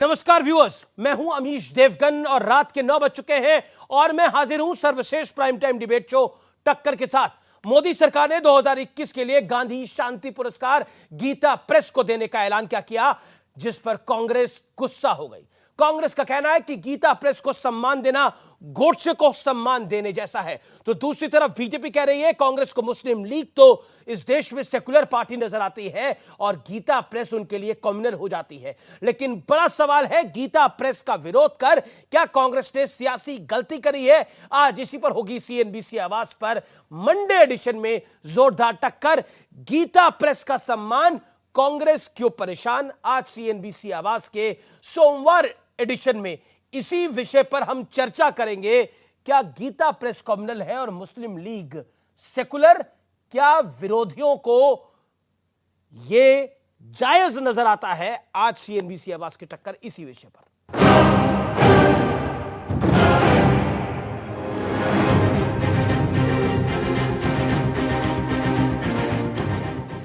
नमस्कार व्यूअर्स, मैं हूं अमीश देवगन और रात के 9 बज चुके हैं और मैं हाजिर हूं सर्वश्रेष्ठ प्राइम टाइम डिबेट शो टक्कर के साथ। मोदी सरकार ने 2021 के लिए गांधी शांति पुरस्कार गीता प्रेस को देने का ऐलान क्या किया, जिस पर कांग्रेस गुस्सा हो गई। कांग्रेस का कहना है कि गीता प्रेस को सम्मान देना गोडसे को सम्मान देने जैसा है, तो दूसरी तरफ बीजेपी कह रही है कांग्रेस को मुस्लिम लीग तो इस देश में सेकुलर पार्टी नजर आती है और गीता प्रेस उनके लिए कम्युनल हो जाती है। लेकिन बड़ा सवाल है, गीता प्रेस का विरोध कर क्या कांग्रेस ने सियासी गलती करी है? आज इसी पर होगी सीएनबीसी आवाज पर मंडे एडिशन में जोरदार टक्कर। गीता प्रेस का सम्मान, कांग्रेस क्यों परेशान? आज सीएनबीसी आवाज के सोमवार एडिशन में इसी विषय पर हम चर्चा करेंगे। क्या गीता प्रेस कम्युनल है और मुस्लिम लीग सेकुलर? क्या विरोधियों को यह जायज नजर आता है? आज सीएनबीसी आवाज की टक्कर इसी विषय पर।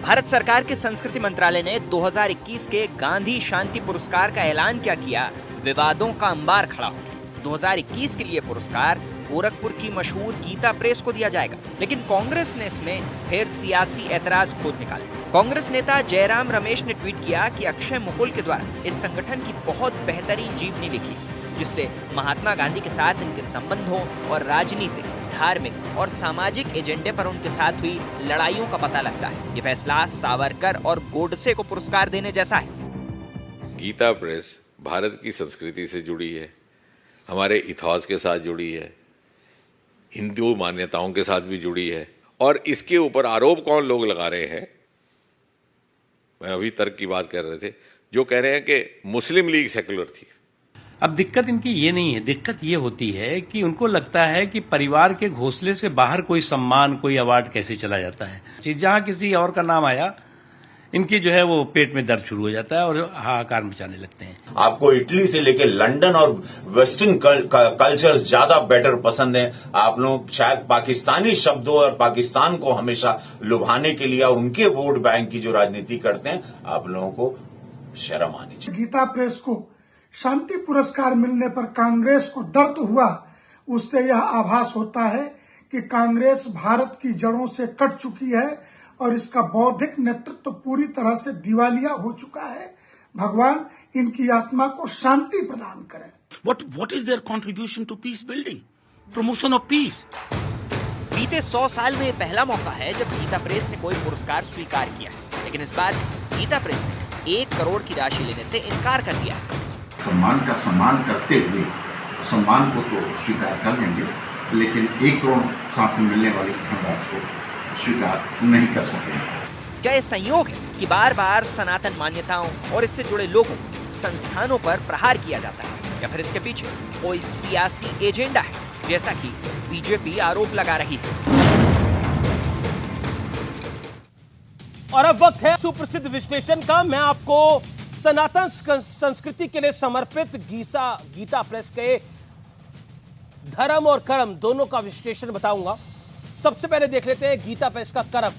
भारत सरकार के संस्कृति मंत्रालय ने 2021 के गांधी शांति पुरस्कार का ऐलान क्या किया, विवादों का अंबार खड़ा हो गया। 2021 के लिए पुरस्कार गोरखपुर की मशहूर गीता प्रेस को दिया जाएगा, लेकिन कांग्रेस ने इसमें फिर सियासी एतराज खोद निकाले। कांग्रेस नेता जयराम रमेश ने ट्वीट किया कि अक्षय मुकुल के द्वारा इस संगठन की बहुत बेहतरीन जीवनी लिखी, जिससे महात्मा गांधी के साथ इनके संबंधों और राजनीतिक, धार्मिक और सामाजिक एजेंडे पर उनके साथ हुई लड़ाइयों का पता लगता है। ये फैसला सावरकर और गोडसे को पुरस्कार देने जैसा है। गीता प्रेस भारत की संस्कृति से जुड़ी है, हमारे इतिहास के साथ जुड़ी है, हिंदू मान्यताओं के साथ भी जुड़ी है। और इसके ऊपर आरोप कौन लोग लगा रहे हैं? मैं अभी तर्क की बात कर रहे थे, जो कह रहे हैं कि मुस्लिम लीग सेकुलर थी। अब दिक्कत इनकी ये नहीं है, दिक्कत ये होती है कि उनको लगता है कि परिवार के घोंसले से बाहर कोई सम्मान, कोई अवार्ड कैसे चला जाता है। जहां किसी और का नाम आया, इनकी जो है वो पेट में दर्द शुरू हो जाता है और हाहाकार मचाने लगते हैं। आपको इटली से लेकर लंदन और वेस्टर्न कल्चर्स ज्यादा बेटर पसंद हैं। आप लोग शायद पाकिस्तानी शब्दों और पाकिस्तान को हमेशा लुभाने के लिए उनके वोट बैंक की जो राजनीति करते हैं, आप लोगों को शर्म आनी चाहिए। गीता प्रेस को शांति पुरस्कार मिलने पर कांग्रेस को दर्द हुआ, उससे यह आभास होता है कि कांग्रेस भारत की जड़ों से कट चुकी है और इसका बौद्धिक नेतृत्व पूरी तरह से दिवालिया हो चुका है। भगवान इनकी आत्मा को शांति प्रदान करें। What is their contribution to peace building? Promotion of peace. बीते 100 साल में पहला मौका है जब गीता प्रेस ने कोई पुरस्कार स्वीकार किया, लेकिन इस बार गीता प्रेस ने 1 करोड़ की राशि लेने से इनकार कर दिया। सम्मान का सम्मान करते हुए सम्मान को तो स्वीकार कर लेंगे, लेकिन 1 करोड़ साथ में मिलने वाली धनराशि को स्वीकार नहीं कर सकेंगे। क्या ये संयोग है कि बार बार सनातन मान्यताओं और इससे जुड़े लोगों, संस्थानों पर प्रहार किया जाता है, या फिर इसके पीछे कोई सियासी एजेंडा है, जैसा कि बीजेपी आरोप लगा रही है? और अब वक्त है सुप्रसिद्ध विश्लेषण का। मैं आपको सनातन संस्कृति के लिए समर्पित गीता प्रेस के धर्म और कर्म दोनों का विश्लेषण बताऊंगा। सबसे पहले देख लेते हैं गीता प्रेस का कर्म।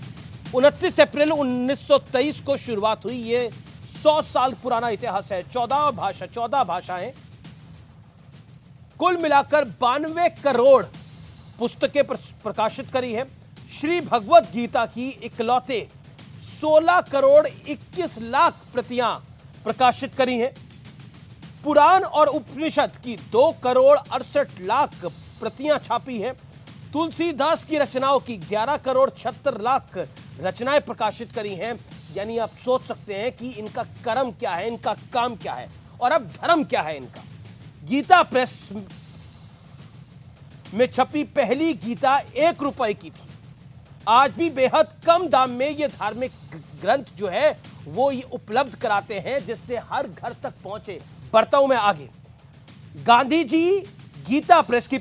29 अप्रैल 1923 को शुरुआत हुई। ये 100 साल पुराना इतिहास है। 14 भाषाएं, कुल मिलाकर 92 करोड़ पुस्तकें प्रकाशित करी है। श्री भगवत गीता की इकलौते 16 करोड़ 21 लाख प्रतियां प्रकाशित करी हैं। पुराण और उपनिषद की 2 करोड़ 68 लाख प्रतियां छापी हैं। तुलसीदास की रचनाओं की 11 करोड़ 76 लाख रचनाएं प्रकाशित करी हैं। यानी आप सोच सकते हैं कि इनका कर्म क्या है, इनका काम क्या है, और अब धर्म क्या है इनका। गीता प्रेस में छपी पहली गीता 1 रुपए की थी। आज भी बेहद कम दाम में ये धार्मिक ग्रंथ जो है वो ये उपलब्ध कराते हैं, जिससे हर घर तक पहुंचे। बढ़ता हूं मैं आगे। गांधी जी गीता प्रेस की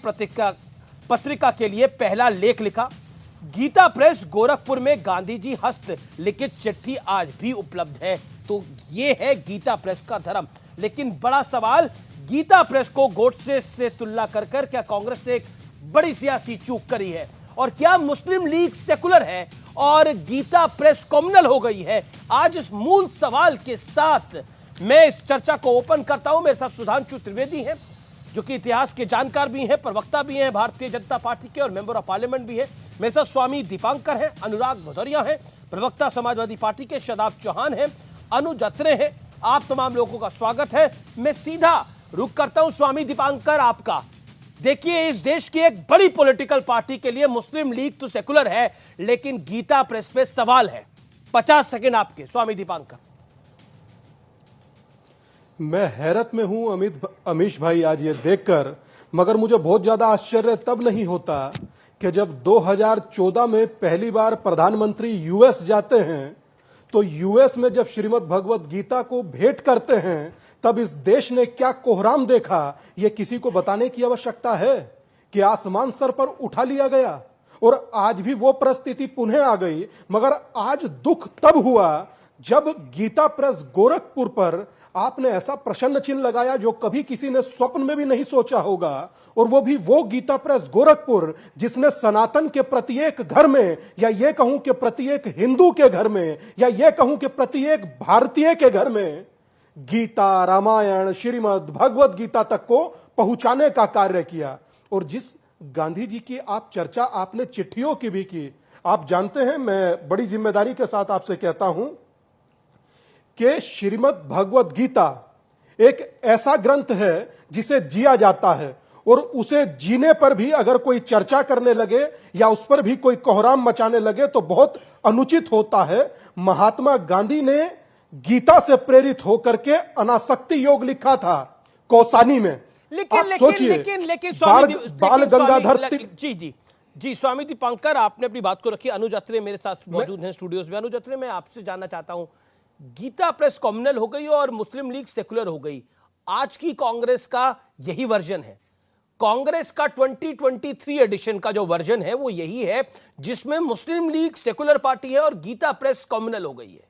पत्रिका के लिए पहला लेख लिखा। गीता प्रेस गोरखपुर में गांधी जी हस्त लिखित चिट्ठी आज भी उपलब्ध है। तो ये है गीता प्रेस का धर्म। लेकिन बड़ा सवाल, गीता प्रेस को गोडसे से तुलना कर क्या कांग्रेस ने एक बड़ी सियासी चूक करी है? और क्या मुस्लिम लीग सेकुलर है और गीता प्रेस कम्युनल हो गई है? आज इस मूल सवाल के साथ मैं इस चर्चा को ओपन करता हूं। मेरे साथ सुधांशु त्रिवेदी हैं, जो कि इतिहास के जानकार भी हैं, प्रवक्ता भी हैं भारतीय जनता पार्टी के, और मेंबर ऑफ पार्लियामेंट भी है। मेरे साथ स्वामी दीपांकर हैं, अनुराग भदौरिया हैं, प्रवक्ता समाजवादी पार्टी के, शादाब चौहान हैं, अनुज अत्रे हैं। आप तमाम लोगों का स्वागत है। मैं सीधा रुख करता हूं स्वामी दीपांकर आपका। देखिए, इस देश की एक बड़ी पॉलिटिकल पार्टी के लिए मुस्लिम लीग तो सेकुलर है, लेकिन गीता प्रेस पे सवाल है। 50 सेकंड आपके, स्वामी दीपांकर। मैं हैरत में हूं अमीश भाई आज ये देखकर, मगर मुझे बहुत ज्यादा आश्चर्य तब नहीं होता कि जब 2014 में पहली बार प्रधानमंत्री यूएस जाते हैं, तो यूएस में जब श्रीमद् भगवत गीता को भेंट करते हैं, तब इस देश ने क्या कोहराम देखा, यह किसी को बताने की आवश्यकता है कि आसमान सर पर उठा लिया गया और आज भी वो परिस्थिति पुनः आ गई। मगर आज दुख तब हुआ जब गीता प्रेस गोरखपुर पर आपने ऐसा प्रश्न चिन्ह लगाया जो कभी किसी ने स्वप्न में भी नहीं सोचा होगा, और वो भी वो गीता प्रेस गोरखपुर जिसने सनातन के प्रत्येक घर में, या ये कहूं कि प्रत्येक हिंदू के घर में, या ये कहूं कि प्रत्येक भारतीय के घर में गीता, रामायण, श्रीमद् भगवत गीता तक को पहुंचाने का कार्य किया। और जिस गांधी जी की आप चर्चा आपने चिट्ठियों की भी की, आप जानते हैं, मैं बड़ी जिम्मेदारी के साथ आपसे कहता हूं कि श्रीमद् भगवत गीता एक ऐसा ग्रंथ है जिसे जिया जाता है, और उसे जीने पर भी अगर कोई चर्चा करने लगे या उस पर भी कोई कोहराम मचाने लगे तो बहुत अनुचित होता है। महात्मा गांधी ने गीता से प्रेरित होकर के अनासक्ति योग लिखा था कौसानी में। लेकिन बाल गंगाधर जी स्वामी दीपांकर, आपने अपनी बात को रखी। अनुज अत्रे मेरे साथ मौजूद हैं स्टूडियोज में। अनुज अत्रे, मैं आपसे जानना चाहता हूं, गीता प्रेस कॉम्युनल हो गई और मुस्लिम लीग सेकुलर हो गई। आज की कांग्रेस का यही वर्जन है। कांग्रेस का 2023 एडिशन का जो वर्जन है वो यही है, जिसमें मुस्लिम लीग सेकुलर पार्टी है और गीता प्रेस कॉम्युनल हो गई है।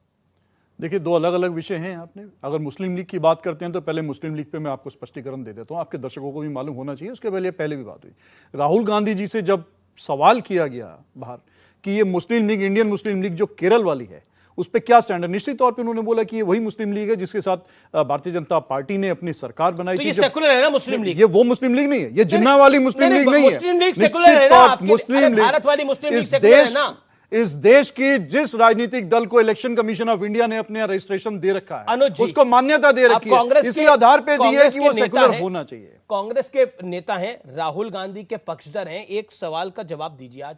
देखिए, दो अलग अलग विषय हैं। आपने अगर मुस्लिम लीग की बात करते हैं तो पहले मुस्लिम लीग पे मैं आपको स्पष्टीकरण दे देता हूं, आपके दर्शकों को भी मालूम होना चाहिए। उसके पहले भी बात हुई, राहुल गांधी जी से जब सवाल किया गया बाहर कि ये मुस्लिम लीग, इंडियन मुस्लिम लीग जो केरल वाली है, उस पर क्या स्टैंड है, निश्चित तौर पे उन्होंने बोला कि ये वही मुस्लिम लीग है जिसके साथ भारतीय जनता पार्टी ने अपनी सरकार बनाई तो थी। ये सेकुलर है ना मुस्लिम लीग? ये वो मुस्लिम लीग नहीं है, ये जिन्ना वाली मुस्लिम लीग नहीं है। मुस्लिम लीग सेकुलर है ना, मुस्लिम लीग, भारत वाली मुस्लिम लीग सेकुलर है ना। इस देश की जिस राजनीतिक दल को इलेक्शन कमीशन ऑफ इंडिया ने अपने रजिस्ट्रेशन दे रखा है, उसको मान्यता दे रखी है, इसी आधार पे दी है कि वो सेकुलर होना चाहिए। कांग्रेस के नेता हैं, राहुल गांधी के पक्षधर हैं। एक सवाल का जवाब दीजिए, आज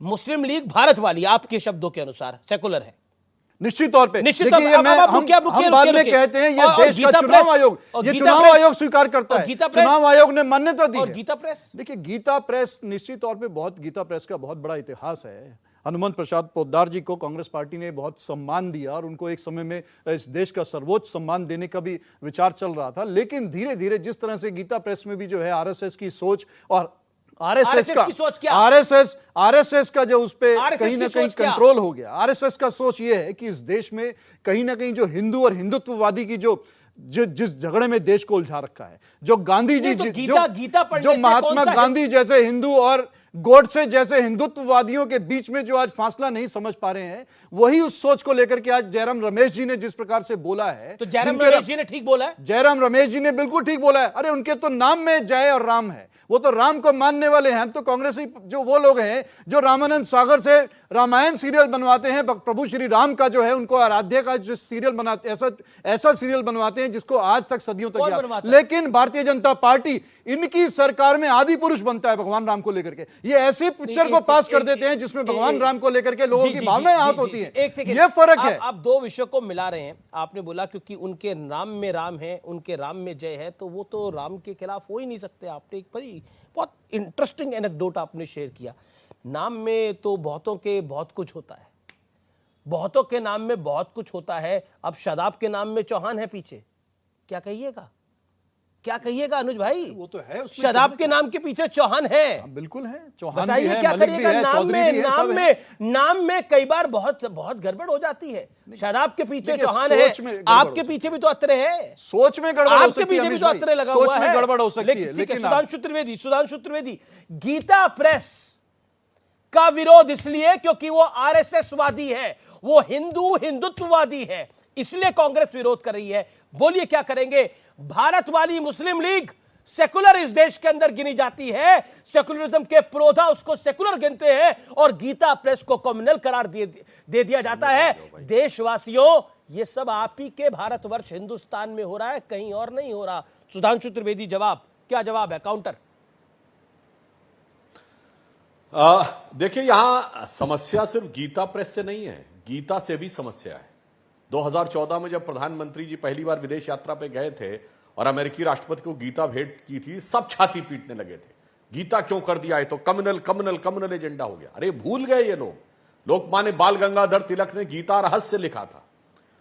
मुस्लिम लीग भारत वाली आपके शब्दों के अनुसार सेकुलर है? निश्चित तौर पे, निश्चित तौर पे। हम बाद में कहते हैं ये देश का चुनाव आयोग, ये चुनाव आयोग स्वीकार करता है, चुनाव आयोग ने मान्यता दी है। गीता प्रेस, देखिए, गीता प्रेस निश्चित तौर पे गीता प्रेस का बहुत बड़ा इतिहास है। हनुमंत प्रसाद पोद्दार जी को कांग्रेस पार्टी ने बहुत सम्मान दिया और उनको एक समय में इस देश का सर्वोच्च सम्मान देने का भी विचार चल रहा था। लेकिन धीरे धीरे जिस तरह से गीता प्रेस में भी जो है आरएसएस की सोच और आरएसएस का जो उस पे कहीं ना कहीं कंट्रोल हो गया। आरएसएस का सोच ये है कि इस देश में कहीं ना कहीं जो हिंदू और हिंदुत्ववादी की जिस झगड़े में देश को उलझा रखा है, जो गांधी जी, जो महात्मा गांधी जैसे हिंदू और गोडसे जैसे हिंदुत्ववादियों के बीच में जो आज फासला नहीं समझ पा रहे हैं, वही उस सोच को लेकर के आज जयराम रमेश जी ने जिस प्रकार से बोला है, तो जयराम रमेश जी ने ठीक बोला है। जयराम रमेश जी ने बिल्कुल ठीक बोला है। अरे, उनके तो नाम में जय और राम है, वो तो राम को मानने वाले हैं। हम तो कांग्रेसी जो वो लोग हैं जो रामानंद सागर से रामायण सीरियल बनवाते हैं, प्रभु श्री राम का जो है उनको आराध्य का जो सीरियल बनाते, ऐसा सीरियल बनवाते हैं जिसको आज तक सदियों तक याद। लेकिन भारतीय जनता पार्टी इनकी सरकार में आदि पुरुष बनता है भगवान राम को लेकर के। ये ऐसी पिक्चर को पास कर देते हैं जिसमें भगवान राम को लेकर के लोगों की भावनाएं आहत होती हैं। ये फर्क है। आप दो विषयों को मिला रहे हैं। आपने बोला क्योंकि उनके नाम में राम है, उनके राम में जय है, तो वो तो राम के खिलाफ हो ही नहीं सकते। आपने एक बड़ी बहुत इंटरेस्टिंग एनेक्डोट आपने शेयर किया। नाम में तो बहुतों के बहुत कुछ होता है, बहुतों के नाम में बहुत कुछ होता है। अब शादाब के नाम में चौहान है पीछे, क्या कहिएगा? क्या कहिएगा अनुज भाई? वो तो है, शादाब के नाम के पीछे चौहान है। बिल्कुल है, चौहान बताइए भी है, क्या करिएगा? नाम में कई बार बहुत गड़बड़ हो जाती है। शादाब के पीछे चौहान है, आपके पीछे भी तो अत्रे है। सोच में गड़बड़ हो सकती है, आपके पीछे भी तो अत्रे लगा हुआ है, गड़बड़ हो सकती है। लेकिन सुधांशु त्रिवेदी, गीता प्रेस का विरोध इसलिए क्योंकि वो आरएसएस वादी है, वो हिंदुत्ववादी है, इसलिए कांग्रेस विरोध कर रही है। बोलिए क्या करेंगे। भारत वाली मुस्लिम लीग सेकुलर इस देश के अंदर गिनी जाती है, सेकुलरिज्म के प्रोधा उसको सेकुलर गिनते हैं और गीता प्रेस को कम्युनल करार दे दिया जाता है। देशवासियों, ये सब आप ही के भारतवर्ष हिंदुस्तान में हो रहा है, कहीं और नहीं हो रहा। सुधांशु त्रिवेदी, जवाब क्या जवाब है, काउंटर? देखिए, यहां समस्या सिर्फ गीता प्रेस से नहीं है, गीता से भी समस्या है। 2014 में जब प्रधानमंत्री जी पहली बार विदेश यात्रा पे गए थे और अमेरिकी राष्ट्रपति को गीता भेंट की थी, सब छाती पीटने लगे थे। गीता क्यों कर दिया है, तो कम्युनल कम्युनल कम्युनल एजेंडा हो गया। अरे भूल गए ये लोग, लोकमान्य बाल गंगाधर तिलक ने गीता रहस्य लिखा था,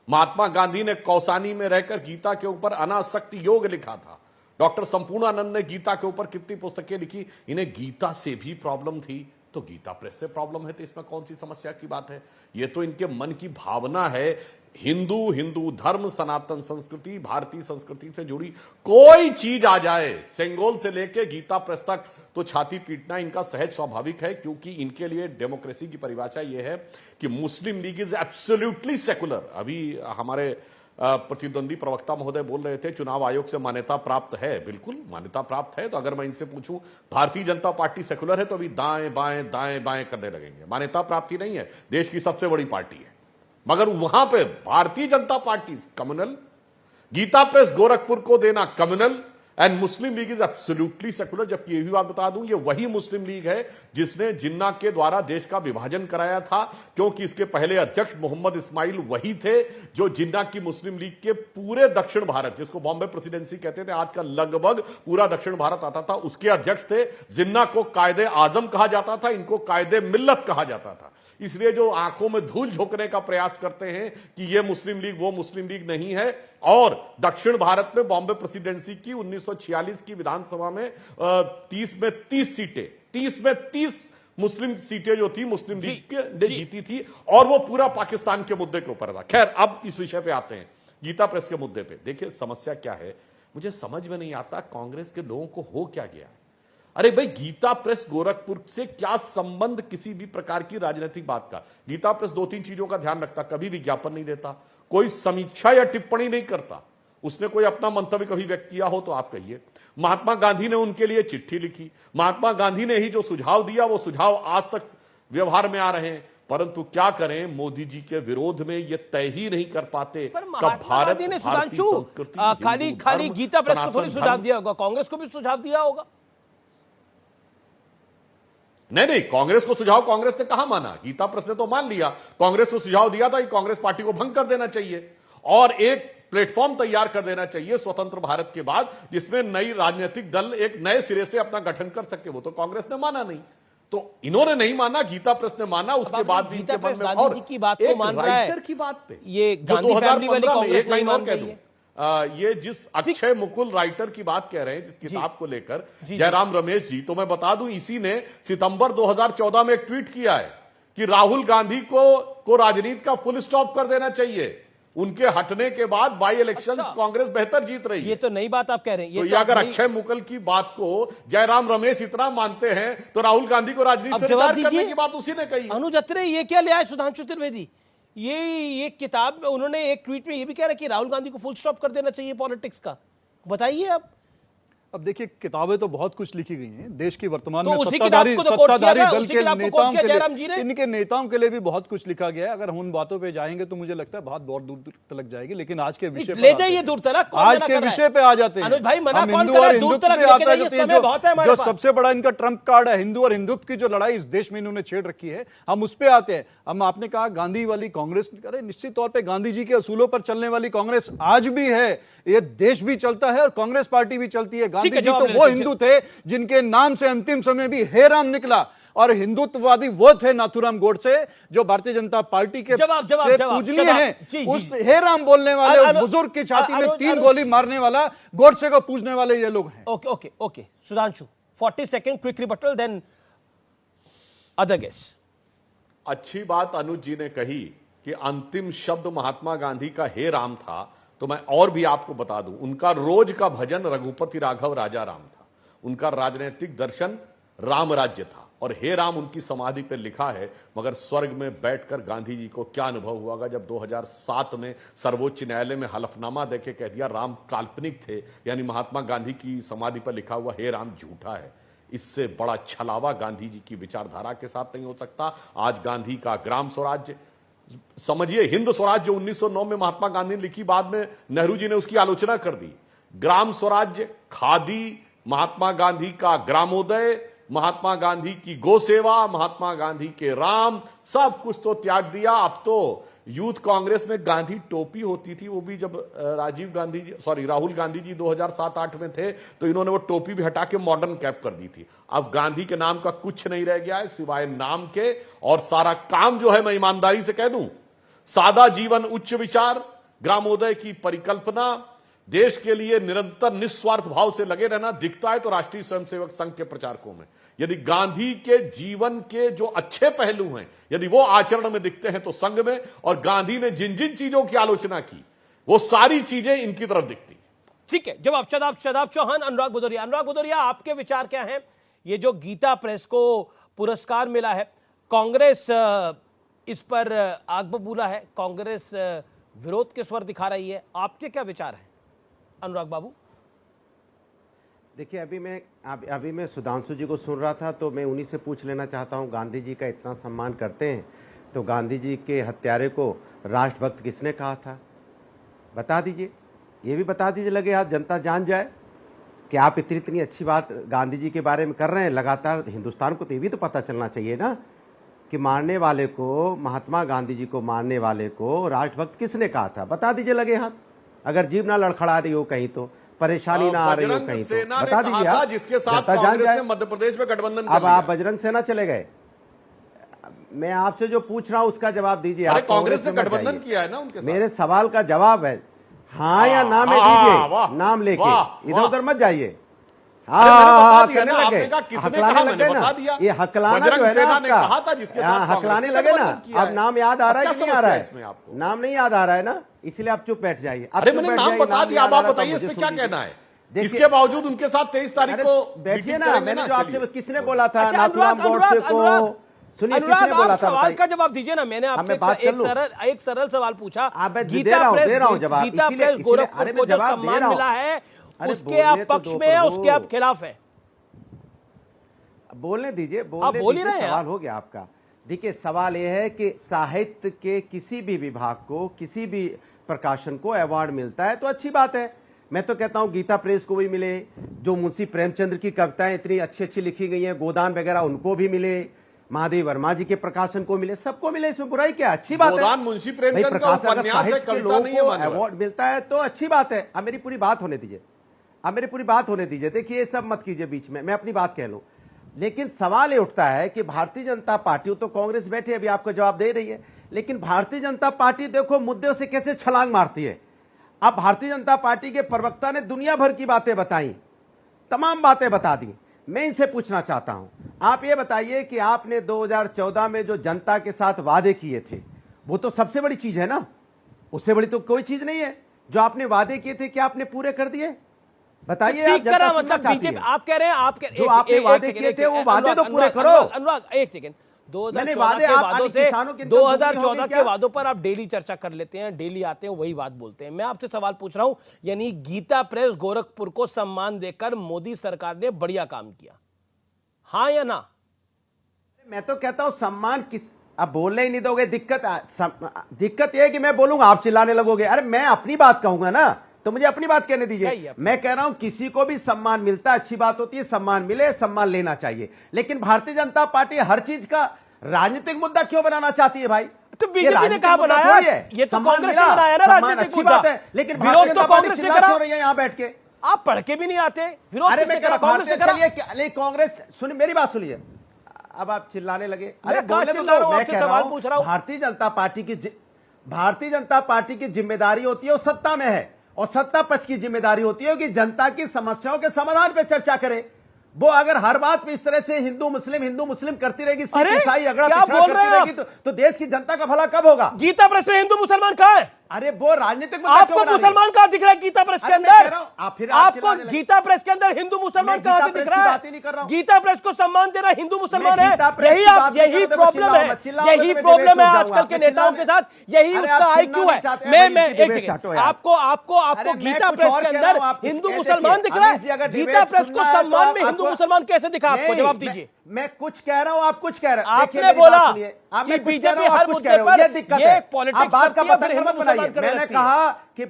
महात्मा गांधी ने कौसानी में रहकर गीता के ऊपर अनासक्ति योग लिखा था, डॉक्टर संपूर्णानंद ने गीता के ऊपर कितनी पुस्तकें लिखी। इन्हें गीता से भी प्रॉब्लम थी, तो गीता प्रेस से प्रॉब्लम है, तो इसमें कौन सी समस्या की बात है? ये तो इनके मन की भावना है। हिंदू धर्म, सनातन संस्कृति, भारतीय संस्कृति से जुड़ी कोई चीज आ जाए, सेंगोल से लेके गीता प्रेस तक, तो छाती पीटना इनका सहज स्वाभाविक है, क्योंकि इनके लिए डेमोक्रेसी की परिभाषा यह है कि मुस्लिम लीग इज एब्सोल्युटली सेकुलर। अभी हमारे प्रतिद्वंदी प्रवक्ता महोदय बोल रहे थे चुनाव आयोग से मान्यता प्राप्त है। बिल्कुल मान्यता प्राप्त है, तो अगर मैं इनसे पूछूं भारतीय जनता पार्टी सेकुलर है, तो अभी दाएं बाएं दाएं बाएं करने लगेंगे। मान्यता प्राप्ति नहीं है, देश की सबसे बड़ी पार्टी है, मगर वहां पे Bharatiya Janata Party communal, Gita Press Gorakhpur को देना communal, and Muslim League is absolutely secular. जबकि ये भी बात बता दूं, ये वही मुस्लिम लीग है जिसने जिन्ना के द्वारा देश का विभाजन कराया था, क्योंकि इसके पहले अध्यक्ष मोहम्मद इस्माइल वही थे जो जिन्ना की मुस्लिम लीग के पूरे दक्षिण भारत, जिसको बॉम्बे प्रेसिडेंसी कहते थे, आज का लगभग पूरा दक्षिण भारत आता था, उसके अध्यक्ष थे। जिन्ना को कायदे आजम कहा जाता था, इनको कायदे मिल्लत कहा जाता था। इसलिए जो आंखों में धूल झोंकने का प्रयास करते हैं कि ये मुस्लिम लीग वो मुस्लिम लीग नहीं है, और दक्षिण भारत में बॉम्बे प्रेसिडेंसी की 1946 की विधानसभा में 30 में 30 सीटें, 30 में 30 मुस्लिम सीटें जो थी मुस्लिम लीग ने जीती थी, और वो पूरा पाकिस्तान के मुद्दे के ऊपर था। खैर, अब इस विषय पे आते हैं, गीता प्रेस के मुद्दे पे। देखिए समस्या क्या है, मुझे समझ में नहीं आता कांग्रेस के लोगों को हो क्या गया। अरे भाई, गीता प्रेस गोरखपुर से क्या संबंध किसी भी प्रकार की राजनीतिक बात का? गीता प्रेस 2-3 चीजों का ध्यान रखता, कभी विज्ञापन नहीं देता, कोई समीक्षा या टिप्पणी नहीं करता। उसने कोई अपना मंतव्य कभी व्यक्त किया हो तो आप कहिए। महात्मा गांधी ने उनके लिए चिट्ठी लिखी, महात्मा गांधी ने ही जो सुझाव दिया वो सुझाव आज तक व्यवहार में आ रहे हैं, परंतु क्या करें, मोदी जी के विरोध में ये तय ही नहीं कर पाते। भारत ने सुधांशु खाली गीता प्रेस को थोड़ी सुझाव दिया होगा, कांग्रेस को भी सुझाव दिया होगा। नहीं, कांग्रेस को सुझाव कांग्रेस ने कहां माना, गीता प्रेस ने तो मान लिया। कांग्रेस को सुझाव दिया था कि कांग्रेस पार्टी को भंग कर देना चाहिए और एक प्लेटफॉर्म तैयार कर देना चाहिए स्वतंत्र भारत के बाद, जिसमें नई राजनीतिक दल एक नए सिरे से अपना गठन कर सके। वो तो कांग्रेस ने माना नहीं, तो इन्होंने नहीं माना, गीता प्रेस ने माना। उसके बाद भी गीता प्रेस गांधी जी की बात को मान रहा है, की बात पे ये गांधी फैमिली वाली कांग्रेस नहीं मान रही है। ये जिस अक्षय मुकुल राइटर की बात कह रहे हैं, जिस किताब को लेकर, जयराम रमेश जी, तो मैं बता दूं इसी ने सितंबर 2014 में एक ट्वीट किया है कि राहुल गांधी को राजनीति का फुल स्टॉप कर देना चाहिए। उनके हटने के बाद बाई इलेक्शंस कांग्रेस बेहतर जीत रही है। ये तो नई बात आप कह रहे हैं। ये अगर अक्षय मुकुल की बात को जयराम रमेश इतना मानते हैं, तो राहुल गांधी को राजनीति से रिटायर करने की बात उसी ने कही। अनुज अत्रे, ये क्या ले आए सुधांशु त्रिवेदी? ये किताब में उन्होंने एक ट्वीट में ये भी कह रहा कि राहुल गांधी को फुल स्टॉप कर देना चाहिए पॉलिटिक्स का। बताइए अब देखिए, किताबें तो बहुत कुछ लिखी गई हैं देश की वर्तमान में सत्ताधारी दल के नेताओं के लिए, इनके नेताओं के लिए भी बहुत कुछ लिखा गया है। अगर उन बातों पे जाएंगे तो मुझे लगता है बहुत दूर तक जाएगी। लेकिन आज के विषय ले जाइए दूर तक, आज के विषय पे आ जाते हैं। हिंदू और हिंदुत्व पे आता है, जो सबसे बड़ा इनका ट्रम्प कार्ड है, हिंदू और हिंदुत्व की जो लड़ाई इस देश में इन्होंने छेड़ रखी है, हम उस पे आते हैं। हम आपने कहा गांधी वाली कांग्रेस, अरे निश्चित तौर पर गांधी जी के असूलों पर चलने वाली कांग्रेस आज भी है। ये देश भी चलता है और कांग्रेस पार्टी भी चलती है। गांधी जी तो वो हिंदू थे जिनके नाम से अंतिम समय भी हे राम निकला, और हिंदुत्ववादी वो थे नाथूराम गोडसे, जो भारतीय जनता पार्टी के पूजनीय हैं। उस हे राम बोलने वाले उस बुजुर्ग की छाती में 3 गोली मारने वाला गोडसे को पूजने वाले ये लोग हैं। Okay Sudhanshu, 40 second quick rebuttal, then other guest. अच्छी बात अनुज जी ने कही कि अंतिम शब्द महात्मा गांधी का हे राम था, तो मैं और भी आपको बता दूं, उनका रोज का भजन रघुपति राघव राजा राम था। उनका राजनीतिक दर्शन राम राज्य था। और हे राम उनकी समाधि पर लिखा है, मगर स्वर्ग में बैठकर गांधी जी को क्या अनुभव हुआ जब 2007 में सर्वोच्च न्यायालय में हलफनामा देके कह दिया राम काल्पनिक थे, यानी महात्मा गांधी की समाधि पर लिखा हुआ हे राम झूठा है। इससे बड़ा छलावा गांधी जी की विचारधारा के साथ नहीं हो सकता। आज गांधी का ग्राम स्वराज्य, समझिए हिंद स्वराज जो 1909 में महात्मा गांधी ने लिखी, बाद में नेहरू जी ने उसकी आलोचना कर दी। ग्राम स्वराज्य, खादी, महात्मा गांधी का ग्रामोदय, महात्मा गांधी की गो सेवा, महात्मा गांधी के राम, सब कुछ तो त्याग दिया। अब तो यूथ कांग्रेस में गांधी टोपी होती थी, वो भी जब राहुल गांधी जी 2007-8 में थे तो इन्होंने वो टोपी भी हटा के मॉडर्न कैप कर दी थी। अब गांधी के नाम का कुछ नहीं रह गया है सिवाय नाम के, और सारा काम जो है मैं ईमानदारी से कह दूं, सादा जीवन, उच्च विचार, ग्रामोदय की परिकल्पना, देश के लिए निरंतर निस्वार्थ भाव से लगे रहना दिखता है तो राष्ट्रीय स्वयंसेवक संघ के प्रचारकों में। यदि गांधी के जीवन के जो अच्छे पहलू हैं यदि वो आचरण में दिखते हैं तो संघ में, और गांधी ने जिन जिन चीजों की आलोचना की वो सारी चीजें इनकी तरफ दिखती। ठीक है, जवाब शादाब चौहान। अनुराग भदौरिया, आपके विचार क्या हैं? ये जो गीता प्रेस को पुरस्कार मिला है, कांग्रेस इस पर आग बबूला है, कांग्रेस विरोध के स्वर दिखा रही है, आपके क्या विचार हैं अनुराग बाबू? देखिए, अभी मैं सुधांशु जी को सुन रहा था तो मैं उन्हीं से पूछ लेना चाहता हूं, गांधी जी का इतना सम्मान करते हैं तो गांधी जी के हत्यारे को राष्ट्रभक्त किसने कहा था? बता दीजिए, ये भी बता दीजिए, लगे हाथ जनता जान जाए कि आप इतनी अच्छी बात गांधी जी के बारे में कर रहे हैं लगातार। हिंदुस्तान को तो ये भी तो पता चलना चाहिए ना कि मारने वाले को, महात्मा गांधी जी को मारने वाले को राष्ट्रभक्त किसने कहा था? बता दीजिए लगे हाथ। अगर जीभ ना लड़खड़ा रही हो कहीं तो, परेशानी ना आ रही हो कहीं तो बता दीजिए आप, जिसके साथ कांग्रेस ने मध्य प्रदेश में गठबंधन कर अब आप बजरंग सेना चले गए। मैं आपसे जो पूछ रहा हूं उसका जवाब दीजिए। अरे कांग्रेस ने गठबंधन किया है ना उनके साथ। मेरे सवाल का जवाब है हाँ या ना में दीजिए, नाम लेके इधर उधर मत जाइए। करने लगे, हकलाने लगे ना, ये हकलाना जो है ना आपका, हकलाने लगे ना। अब नाम याद आ रहा है कि नहीं आ रहा है? नाम नहीं याद आ रहा है ना, इसलिए आप चुप बैठ जाइए। अरे मैंने नाम बता दिया, अब आप बताइए इसमें क्या कहना है। इसके बावजूद उनके साथ 23 तारीख को बैठिए ना। मैंने जो आपसे किसने बोला था नाथूराम गोडसे को, सुनिए किसने बोला था? सवाल का जवाब दीजिए ना। मैंने आपसे एक सरल सवाल पूछा, गीता प्रेस गोरखपुर को जो सम्मान मिला है उसके आप पक्ष में है, उसके आप खिलाफ है? बोलने दीजिए, बोलिए। सवाल हो गया आपका। देखिए, सवाल यह है कि साहित्य के किसी भी विभाग को, किसी भी प्रकाशन को अवार्ड मिलता है तो अच्छी बात है। मैं तो कहता हूं गीता प्रेस को भी मिले, जो मुंशी प्रेमचंद्र की कविताएं इतनी अच्छी अच्छी लिखी गई हैं, गोदान वगैरह, उनको भी मिले, महादेव वर्मा जी के प्रकाशन को मिले, सबको मिले, इसमें बुराई क्या? अच्छी बात है। मुंशी प्रेमचंद्र का उपन्यास है, कविता नहीं है, अवार्ड मिलता है तो अच्छी बात है। अब मेरी पूरी बात होने दीजिए, देखिए ये सब मत कीजिए बीच में, मैं अपनी बात कह लूं। लेकिन सवाल ये उठता है कि भारतीय जनता पार्टी, तो कांग्रेस बैठे अभी आपको जवाब दे रही है, लेकिन भारतीय जनता पार्टी देखो मुद्दों से कैसे छलांग मारती है। अब भारतीय जनता पार्टी के प्रवक्ता ने दुनिया भर की बातें बताई, तमाम बातें बता दी। मैं इनसे पूछना चाहता हूं, आप ये बताइए कि आपने 2014 में जो जनता के साथ वादे किए थे वो तो सबसे बड़ी चीज है ना, उससे बड़ी तो कोई चीज नहीं है। जो आपने वादे किए थे क्या आपने पूरे कर दिए? बताइए। मतलब बीजेपी आप कह रहे हैं, आप जो आपने वादे किए थे वो वादे तो पूरे करो। अनुराग एक सेकंड, 2014 के वादों पर आप डेली चर्चा कर लेते हैं, डेली आते हैं, वही बात बोलते हैं। मैं आपसे सवाल पूछ रहा हूं, यानी गीता प्रेस गोरखपुर को सम्मान देकर मोदी सरकार ने बढ़िया काम किया, हाँ या ना? मैं तो कहता हूं सम्मान किस, अब बोलने ही नहीं दोगे। दिक्कत यह है कि मैं बोलूंगा आप चिल्लाने लगोगे। अरे मैं अपनी बात कहूंगा ना, तो मुझे अपनी बात कहने दीजिए। मैं कह रहा हूं किसी को भी सम्मान मिलता है, अच्छी बात होती है, सम्मान मिले, सम्मान लेना चाहिए। लेकिन भारतीय जनता पार्टी हर चीज का राजनीतिक मुद्दा क्यों बनाना चाहती है भाई? तो बीजेपी ने कहा बनाया, ये तो कांग्रेस ने बनाया ना राजनीतिक मुद्दा। लेकिन विरोध तो कांग्रेस ने करा। यहां बैठ के आप पढ़ के भी नहीं आते, विरोध किसने करा? कांग्रेस ने करा। कांग्रेस, सुनिए मेरी बात सुनिए, अब आप चिल्लाने लगे। अरे सवाल पूछ रहा हूं। भारतीय जनता पार्टी की जिम्मेदारी होती है वो सत्ता में है, और सत्ता पक्ष की जिम्मेदारी होती है कि जनता की समस्याओं के समाधान पे चर्चा करे। वो अगर हर बात पे इस तरह से हिंदू मुस्लिम करती रहेगी, सिख ईसाई अगड़ा पिछड़ा करती रहेगी, तो देश की जनता का भला कब होगा? गीता प्रेस में हिंदू मुसलमान कहाँ है? अरे वो राजनीतिक आपको मुसलमान कहां दिख रहा है गीता प्रेस के अंदर? आपको गीता प्रेस के अंदर हिंदू मुसलमान कहां से दिख रहा है? गीता प्रेस को सम्मान देना हिंदू मुसलमान है, यही प्रॉब्लम है, यही प्रॉब्लम है आजकल के नेताओं के साथ, यही उसका IQ है। मैं एक सेकंड, आपको गीता प्रेस के अंदर हिंदू मुसलमान दिख रहा है? गीता प्रेस को सम्मान में हिंदू मुसलमान कैसे दिखा? आपको जवाब दीजिए। मैं कुछ कह रहा हूं, आप कुछ कह रहे हैं। आपने बोला कि बीजेपी हर मुद्दे पर ये पॉलिटिक्स बात का करती है, पता फिर हिंदू मुसलमान कर मैंने रखती है। कहा कि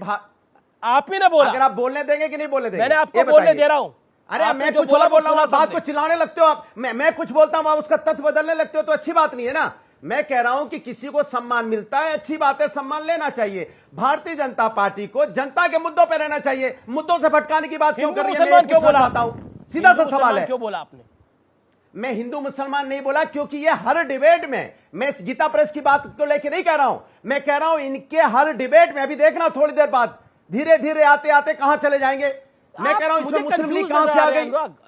आप ही ने बोला। अगर आप बोलने देंगे कि नहीं बोलने देंगे? मैंने आपको बोलने दे रहा हूं। अरे मैं कुछ बोल रहा हूं, बात को चिल्लाने लगते हो आप। मैं कुछ बोलता हूं, आप उसका तथ्य बदलने लगते हो, तो अच्छी बात नहीं है ना। मैं कह रहा हूं कि किसी को सम्मान मिलता है, अच्छी बात है, सम्मान लेना चाहिए। भारतीय जनता पार्टी को जनता के मुद्दों पर रहना चाहिए। मुद्दों से भटकाने की बात क्यों कर रही है? क्यों बोला? सीधा सा सवाल है। क्यों बोला आपने? मैं हिंदू मुसलमान नहीं बोला, क्योंकि ये हर डिबेट में, मैं इस गीता प्रेस की बात को लेके नहीं कह रहा हूं, मैं कह रहा हूं इनके हर डिबेट में, अभी देखना थोड़ी देर बाद धीरे धीरे आते आते कहां चले जाएंगे। मैं कह रहा हूं इसमें मुस्लिम लीग कहां से आ गई?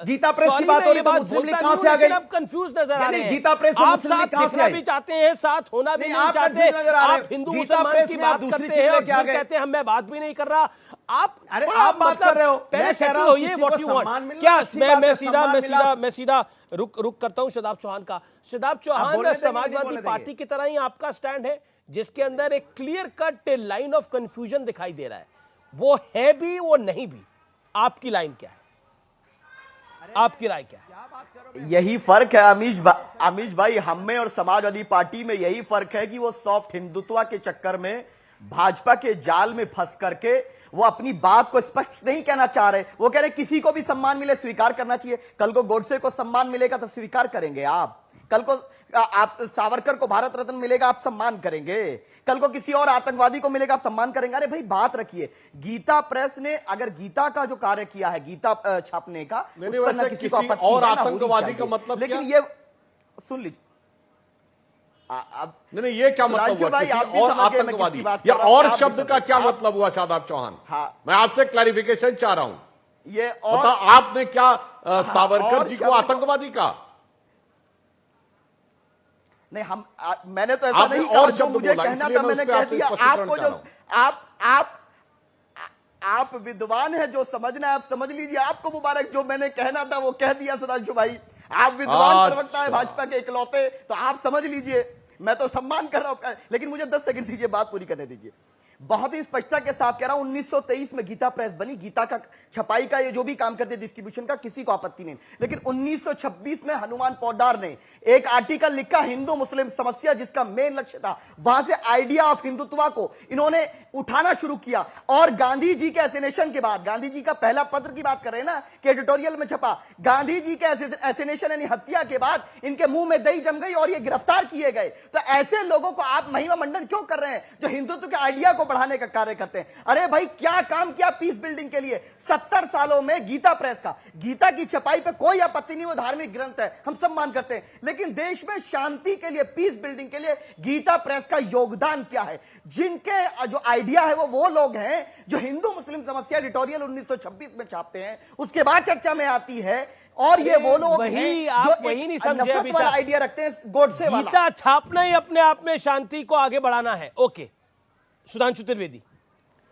गीता प्रेस की बात हो रही है, मुस्लिम लीग कहां से आ गई? आप कंफ्यूज नजर आ रहे हैं। गीता प्रेस में आप मुस्लिम लीग साथ कहां से दिखना आई? भी चाहते हैं, साथ होना भी नहीं चाहते। आप हिंदू मुसलमान की बात करते हैं और कहते हैं मैं बात भी नहीं कर रहा। आप बात कर रहे हो, पहले सेटल होइए व्हाट यू वांट। क्या मैं सीधा रुक करता हूं शादाब चौहान का। शादाब चौहान, समाजवादी पार्टी की तरह ही आपका स्टैंड है, जिसके अंदर एक clear cut line of confusion दिखाई दे रहा है। वो है भी, वो नहीं भी। आपकी लाइन क्या है? आपकी राय क्या है? यही फर्क है अमीश भाई, हम में और समाजवादी पार्टी में यही फर्क है कि वो सॉफ्ट हिंदुत्व के चक्कर में भाजपा के जाल में फंस करके वो अपनी बात को स्पष्ट नहीं कहना चाह रहे। वो कह रहे किसी को भी सम्मान मिले स्वीकार करना चाहिए। कल को गोडसे को सम्मान मिलेगा तो स्वीकार करेंगे आप। कल को आप सावरकर को भारत रत्न मिलेगा, आप सम्मान करेंगे। कल को किसी और आतंकवादी को मिलेगा, आप सम्मान करेंगे। अरे भाई बात रखिए। गीता प्रेस ने अगर गीता का जो कार्य किया है, गीता छापने का, उस पर ना किसी को आपत्ति और है, ना आतंकवादी का मतलब, लेकिन ये सुन लीजिए। नहीं, ये क्या मतलब हुआ? किसी और आतंकवादी या और शब्द का क्या मतलब हुआ शादाब चौहान? हाँ, मैं आपसे क्लैरिफिकेशन चाह रहा हूं। ये और आपने क्या सावरकर जी को आतंकवादी का? नहीं, मैंने तो ऐसा नहीं कहा। जो मुझे कहना था मैंने कह दिया। आपको जो आप विद्वान है, जो समझना है आप समझ लीजिए। आपको मुबारक, जो मैंने कहना था वो कह दिया सुधांशु भाई। आप विद्वान प्रवक्ता है भाजपा के इकलौते, तो आप समझ लीजिए। मैं तो सम्मान कर रहा हूं, लेकिन मुझे 10 सेकंड दीजिए, बात पूरी करने दीजिए। बहुत ही स्पष्टता के साथ कह रहा हूं, 1923 में गीता प्रेस बनी। गीता का छपाई का ये जो भी काम करते, डिस्ट्रीब्यूशन का, किसी को आपत्ति नहीं। लेकिन 1926 में हनुमान पौडार ने एक आर्टिकल लिखा, हिंदू मुस्लिम समस्या, जिसका मेन लक्ष्य था, वहां से आइडिया ऑफ हिंदुत्व को इन्होंने उठाना शुरू किया। और गांधी जी के एसिनेशन के बाद, गांधी जी का पहला पत्र की बात कर रहे हैं ना, कि एडिटोरियल में छपा, गांधी जी के एसिनेशन यानी हत्या के बाद इनके मुंह में दही जम गई और ये गिरफ्तार किए गए। तो ऐसे लोगों को आप महिमा मंडन क्यों कर रहे हैं, जो हिंदुत्व के आइडिया को बढ़ाने का कार्य करते हैं? अरे भाई क्या काम किया पीस बिल्डिंग के लिए 70 सालों में गीता प्रेस का। गीता की छपाई पे कोई आपत्ति नहीं, वो धार्मिक ग्रंथ है, हम सम्मान करते हैं। लेकिन देश में शांति के लिए, पीस बिल्डिंग के लिए गीता प्रेस का योगदान क्या है? जिनके जो आइडिया है वो लोग हैं जो हिंदू मुस्लिम समस्या एडिटोरियल 1926 में छापते हैं, उसके बाद चर्चा में आती है। और ये वो लोग हैं जो वही नहीं समझे नफरत वाला आइडिया रखते हैं, गोडसे वाला। गीता छापना ही अपने आप में शांति को आगे बढ़ाना है। ओके, सुधांशु त्रिवेदी।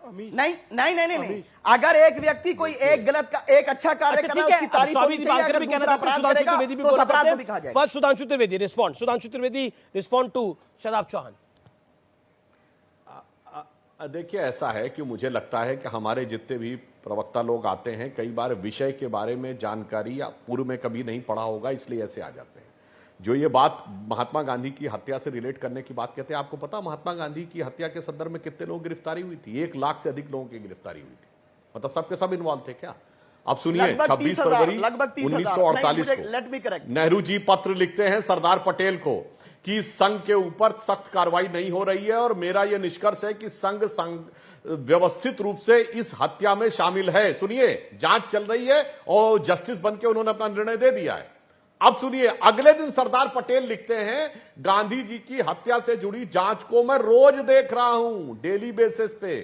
नहीं। अगर एक व्यक्ति कोई एक गलत का एक अच्छा कार्य कर रहा है, उसकी तारीफ होनी चाहिए। अगर दूसरा अपराध करेगा तो अपराध को भी कहा जाएगा। First Sudhanshu Trivedi respond. Sudhanshu Trivedi respond to Shadab Chauhan. देखिए, ऐसा है कि मुझे लगता है कि हमारे जितने भी प्रवक्ता लोग आते हैं, कई बार विषय के बारे में जानकारी या पूर्व में कभी नहीं पढ़ा होगा, इसलिए ऐसे आ जाते हैं। जो ये बात महात्मा गांधी की हत्या से रिलेट करने की बात कहते हैं, आपको पता महात्मा गांधी की हत्या के संदर्भ में कितने लोगों की गिरफ्तारी हुई थी? 1 लाख से अधिक लोगों की गिरफ्तारी हुई थी। मतलब सबके सब इन्वॉल्व थे क्या? आप सुनिए, 26 फरवरी 1948 को नेहरू जी पत्र लिखते हैं सरदार पटेल को कि संघ के ऊपर सख्त कार्रवाई नहीं हो रही है, और मेरा यह निष्कर्ष है कि संघ व्यवस्थित रूप से इस हत्या में शामिल है। सुनिए, जांच चल रही है और जस्टिस बनके उन्होंने अपना निर्णय दे दिया है। अब सुनिए, अगले दिन सरदार पटेल लिखते हैं, गांधी जी की हत्या से जुड़ी जांच को मैं रोज देख रहा हूं, डेली बेसिस पे,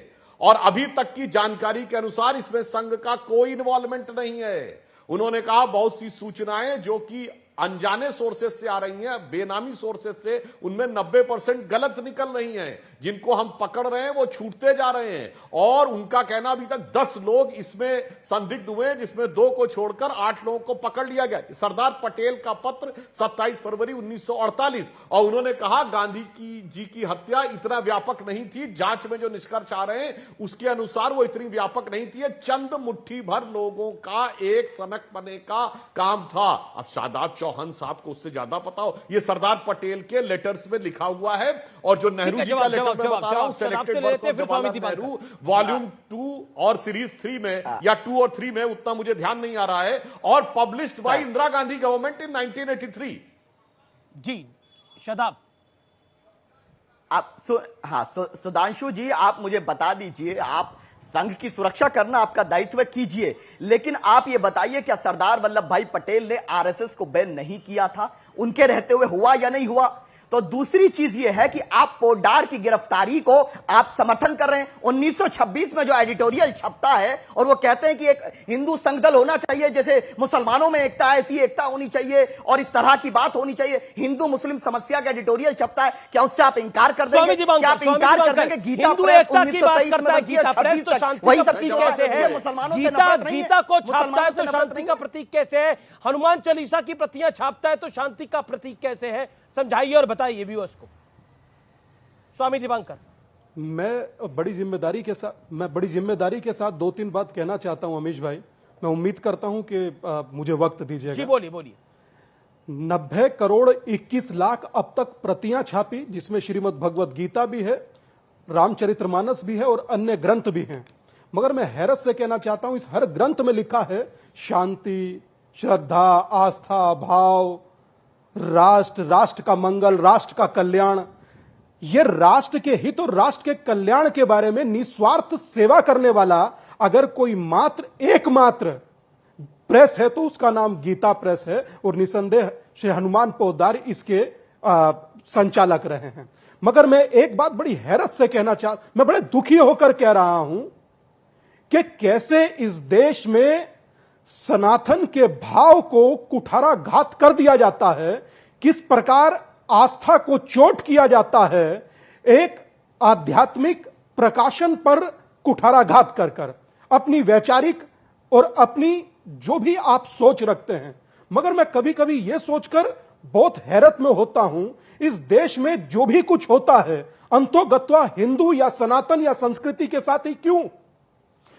और अभी तक की जानकारी के अनुसार इसमें संघ का कोई इन्वॉल्वमेंट नहीं है। उन्होंने कहा बहुत सी सूचनाएं जो कि अनजाने सोर्सेस से आ रही हैं, बेनामी सोर्सेस से, उनमें 90% गलत निकल रही हैं। जिनको हम पकड़ रहे हैं वो छूटते जा रहे हैं। और उनका कहना अभी तक 10 लोग इसमें संदिग्ध हुए हैं, जिसमें 2 को छोड़कर 8 लोगों को पकड़ लिया गया। सरदार पटेल का पत्र 27 फरवरी 1948, और उन्होंने कहा गांधी जी की हत्या इतना व्यापक नहीं थी। जांच में जो निष्कर्ष आ रहे हैं उसके अनुसार वो इतनी व्यापक नहीं थी। चंद मुट्ठी भर लोगों का एक सनक बने का काम था। अब शादाब चौहान साहब को उससे ज्यादा पता हो। ये सरदार पटेल के लेटर्स में लिखा हुआ है। और जो नेहरू जी का लेटर मैं बता रहा हूं, selected works of Jawaharlal Nehru volume 2 और सीरीज 3 में, या 2 और 3 में, उतना मुझे ध्यान नहीं आ रहा है, और published by Indira Gandhi government in 1983। जी शादाब, आप सुधांशु जी, आप मुझे बता दीजिए, आप संघ की सुरक्षा करना आपका दायित्व कीजिए, लेकिन आप ये बताइए क्या सरदार वल्लभ भाई पटेल ने आरएसएस को बैन नहीं किया था? उनके रहते हुए हुआ या नहीं हुआ? तो दूसरी चीज यह है कि आप पोड्डार की गिरफ्तारी को आप समर्थन कर रहे हैं। 1926 में जो एडिटोरियल छपता है और वो कहते हैं कि एक हिंदू संघ दल होना चाहिए, जैसे मुसलमानों में एकता है ऐसी एकता होनी चाहिए और इस तरह की बात होनी चाहिए। हिंदू मुस्लिम समस्या का एडिटोरियल छपता है, क्या उससे आप इंकार कर देंगे? क्या आप इंकार कर देंगे? गीता प्रेस 1923 में गीता प्रेस तो शांति का प्रतीक कैसे है? गीता को छापता है तो शांति का प्रतीक कैसे है? हनुमान चालीसा की प्रतियां छापता है तो शांति का प्रतीक कैसे है? समझाइए और बताइए व्यूअर्स को। स्वामी दिवांकर, मैं बड़ी जिम्मेदारी के साथ 2-3 बात कहना चाहता हूं अमीश भाई। मैं उम्मीद करता हूं कि मुझे वक्त दीजिएगा। जी बोलिए। 90 करोड़ 21 लाख अब तक प्रतियां छापी, जिसमें श्रीमद् भगवत गीता भी है, रामचरितमानस भी है और अन्य ग्रंथ भी हैं। मगर मैं हैरत से कहना चाहता हूं, इस हर ग्रंथ में लिखा है शांति, श्रद्धा, आस्था, भाव, राष्ट्र का मंगल, राष्ट्र का कल्याण। यह राष्ट्र के हित और राष्ट्र के कल्याण के बारे में निस्वार्थ सेवा करने वाला अगर कोई एकमात्र प्रेस है तो उसका नाम गीता प्रेस है, और निसंदेह श्री हनुमान पोद्दार इसके संचालक रहे हैं। मगर मैं एक बात बड़ी हैरत से मैं बड़े दुखी होकर कह रहा हूं कि कैसे इस देश में सनातन के भाव को कुठाराघात कर दिया जाता है, किस प्रकार आस्था को चोट किया जाता है एक आध्यात्मिक प्रकाशन पर कुठाराघात कर अपनी वैचारिक और अपनी जो भी आप सोच रखते हैं। मगर मैं कभी कभी यह सोचकर बहुत हैरत में होता हूं, इस देश में जो भी कुछ होता है अंतोगत्वा हिंदू या सनातन या संस्कृति के साथ ही क्यों?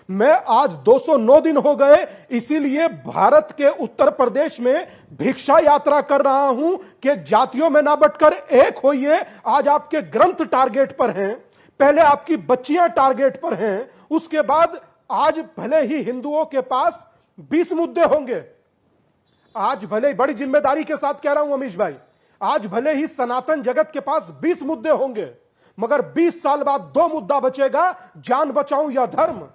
मैं आज 209 दिन हो गए, इसीलिए भारत के उत्तर प्रदेश में भिक्षा यात्रा कर रहा हूं कि जातियों में ना बंटकर एक होइए। आज आपके ग्रंथ टारगेट पर हैं, पहले आपकी बच्चियां टारगेट पर हैं, उसके बाद आज भले ही हिंदुओं के पास 20 मुद्दे होंगे। आज भले, बड़ी जिम्मेदारी के साथ कह रहा हूं अमीश भाई, आज भले ही सनातन जगत के पास 20 मुद्दे होंगे, मगर 20 साल बाद 2 मुद्दा बचेगा, जान बचाऊं या धर्म।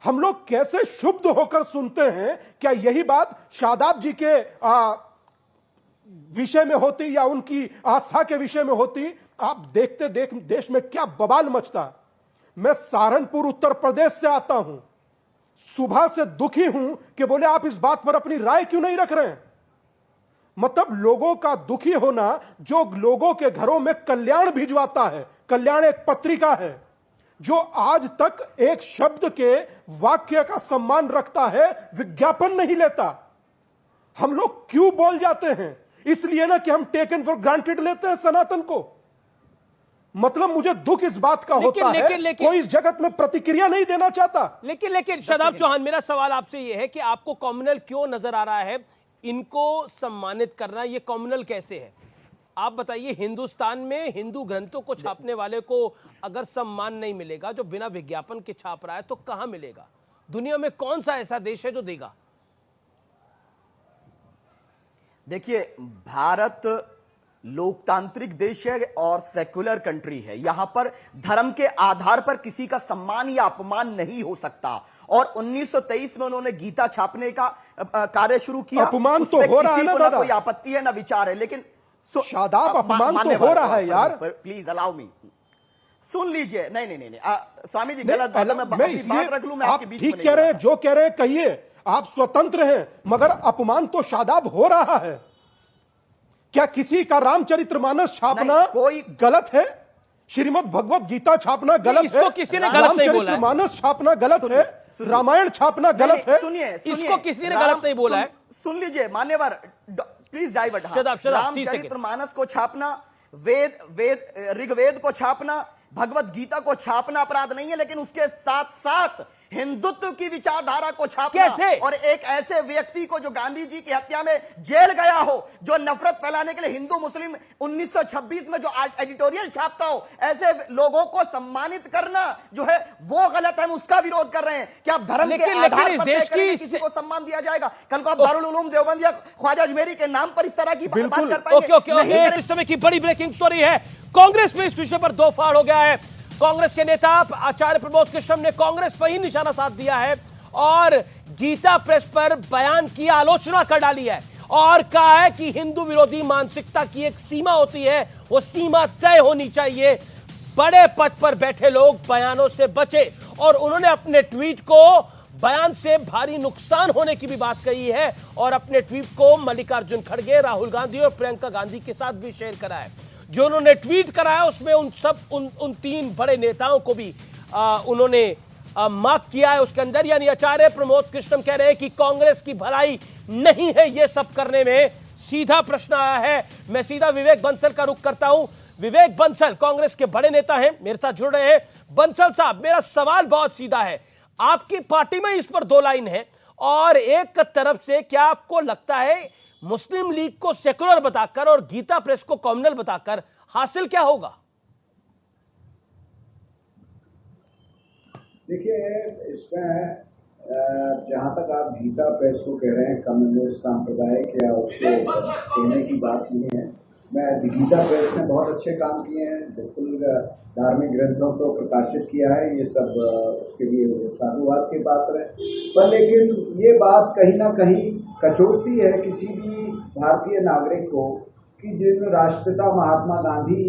हम लोग कैसे शुद्ध होकर सुनते हैं? क्या यही बात शादाब जी के विषय में होती या उनकी आस्था के विषय में होती? आप देखते देश में क्या बवाल मचता। मैं सहारनपुर उत्तर प्रदेश से आता हूं, सुबह से दुखी हूं कि बोले आप इस बात पर अपनी राय क्यों नहीं रख रहे हैं? मतलब लोगों का दुखी होना, जो लोगों के घरों में कल्याण भिजवाता है। कल्याण एक पत्रिका है जो आज तक एक शब्द के वाक्य का सम्मान रखता है, विज्ञापन नहीं लेता। हम लोग क्यों बोल जाते हैं? इसलिए ना कि हम टेकन फॉर ग्रांटेड लेते हैं सनातन को। मतलब मुझे दुख इस बात का होता है कोई इस जगत में प्रतिक्रिया नहीं देना चाहता। लेकिन शादाब चौहान, मेरा सवाल आपसे यह है कि आपको कॉम्युनल क्यों नजर आ रहा है? इनको सम्मानित करना ये कॉम्युनल कैसे है? आप बताइए। हिंदुस्तान में हिंदू ग्रंथों को छापने वाले को अगर सम्मान नहीं मिलेगा, जो बिना विज्ञापन के छाप रहा है, तो कहां मिलेगा? दुनिया में कौन सा ऐसा देश है जो देगा? देखिए, भारत लोकतांत्रिक देश है और सेक्युलर कंट्री है। यहां पर धर्म के आधार पर किसी का सम्मान या अपमान नहीं हो सकता। और 1923 में उन्होंने गीता छापने का कार्य शुरू किया। अपमान तो हो रहा है ना दादा, कोई आपत्ति है ना विचार है, लेकिन शादाब अपमान तो हो रहा है यार। प्लीज अलाउ मी, सुन लीजिए। नहीं, स्वामी जी गलत बात है, मैं बात रख लूं, मैं आपके बीच में ठीक कह रहे हैं, जो कह रहे हैं कहिए, आप स्वतंत्र हैं, मगर अपमान तो शादाब हो रहा है। क्या किसी का रामचरितमानस छापना कोई गलत है? श्रीमद् भगवत गीता छापना गलत है? इसको किसी ने गलत नहीं बोला है। रामचरितमानस छापना गलत है? रामायण छापना गलत है? सुनिए, इसको किसी ने गलत नहीं बोला है। सुन लीजिए मान्यवर, प्लीज डाइवर्ट। रामचरितमानस को छापना, ऋग्वेद को छापना, भगवत गीता को छापना अपराध नहीं है, लेकिन उसके साथ साथ हिंदुत्व की विचारधारा को छापना कैसे? और एक ऐसे व्यक्ति को जो गांधी जी की हत्या में जेल गया हो, जो नफरत फैलाने के लिए हिंदू मुस्लिम 1926 में जो एडिटोरियल छापता हो, ऐसे लोगों को सम्मानित करना जो है वो गलत है। हम उसका विरोध कर रहे हैं कि आप धर्म के आधार पर तय करेंगे किसी को सम्मान दिया जाएगा। कल को आप दारुल उलूम देवबंद या ख्वाजा अजमेरी के नाम पर इस तरह की बात कर पाएंगे? इस समय की बड़ी ब्रेकिंग स्टोरी है, कांग्रेस में इस विषय पर दो फाड़ हो गया है। कांग्रेस के नेता आचार्य प्रमोद कृष्णम ने कांग्रेस पर ही निशाना साध दिया है और गीता प्रेस पर बयान की आलोचना कर डाली है और कहा है कि हिंदू विरोधी मानसिकता की एक सीमा होती है, वो सीमा तय होनी चाहिए। बड़े पद पर बैठे लोग बयानों से बचे और उन्होंने अपने ट्वीट को बयान से भारी नुकसान होने की भी बात कही है और अपने ट्वीट को मल्लिकार्जुन खड़गे, राहुल गांधी और प्रियंका गांधी के साथ भी शेयर करा है। जो उन्होंने ट्वीट कराया उसमें उन तीन बड़े नेताओं को भी उन्होंने मार्क किया है उसके अंदर। यानी आचार्य प्रमोद कृष्णम कह रहे हैं कि कांग्रेस की भलाई नहीं है ये सब करने में। सीधा प्रश्न आया है, मैं सीधा विवेक बंसल का रुख करता हूं। विवेक बंसल कांग्रेस के बड़े नेता हैं, मेरे साथ जुड़ रहे हैं। बंसल साहब, मेरा सवाल बहुत सीधा है, आपकी पार्टी में इस पर दो लाइन है और एक तरफ से क्या आपको लगता है मुस्लिम लीग को सेकुलर बताकर और गीता प्रेस को कॉम्युनल बताकर हासिल क्या होगा? देखिए, इसमें जहां तक आप गीता प्रेस को कह रहे हैं कम्युनिस्ट सांप्रदायिक या उसको कहने की बात नहीं है। मैं गीता प्रेस ने बहुत अच्छे काम किए हैं, बिल्कुल धार्मिक ग्रंथों को प्रकाशित किया है, ये सब उसके लिए साधुवाद के पात्र है। पर लेकिन ये बात कहीं ना कहीं कचोटती है किसी भी भारतीय नागरिक को कि जिन राष्ट्रपिता महात्मा गांधी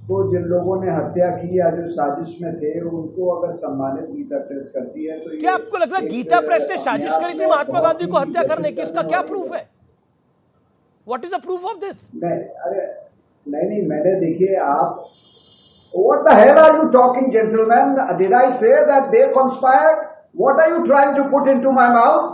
को जिन लोगों ने हत्या की या जो साजिश में थे उनको अगर सम्मानित गीता प्रेस करती है तो क्या आपको लगता है गीता प्रेस ने साजिश करी थी महात्मा गांधी को हत्या करने की? इसका क्या प्रूफ है? What is the proof of this? नहीं, मैंने देखिए आप What the hell are you talking, gentlemen? Did I say that they conspired? What are you trying to put into my mouth?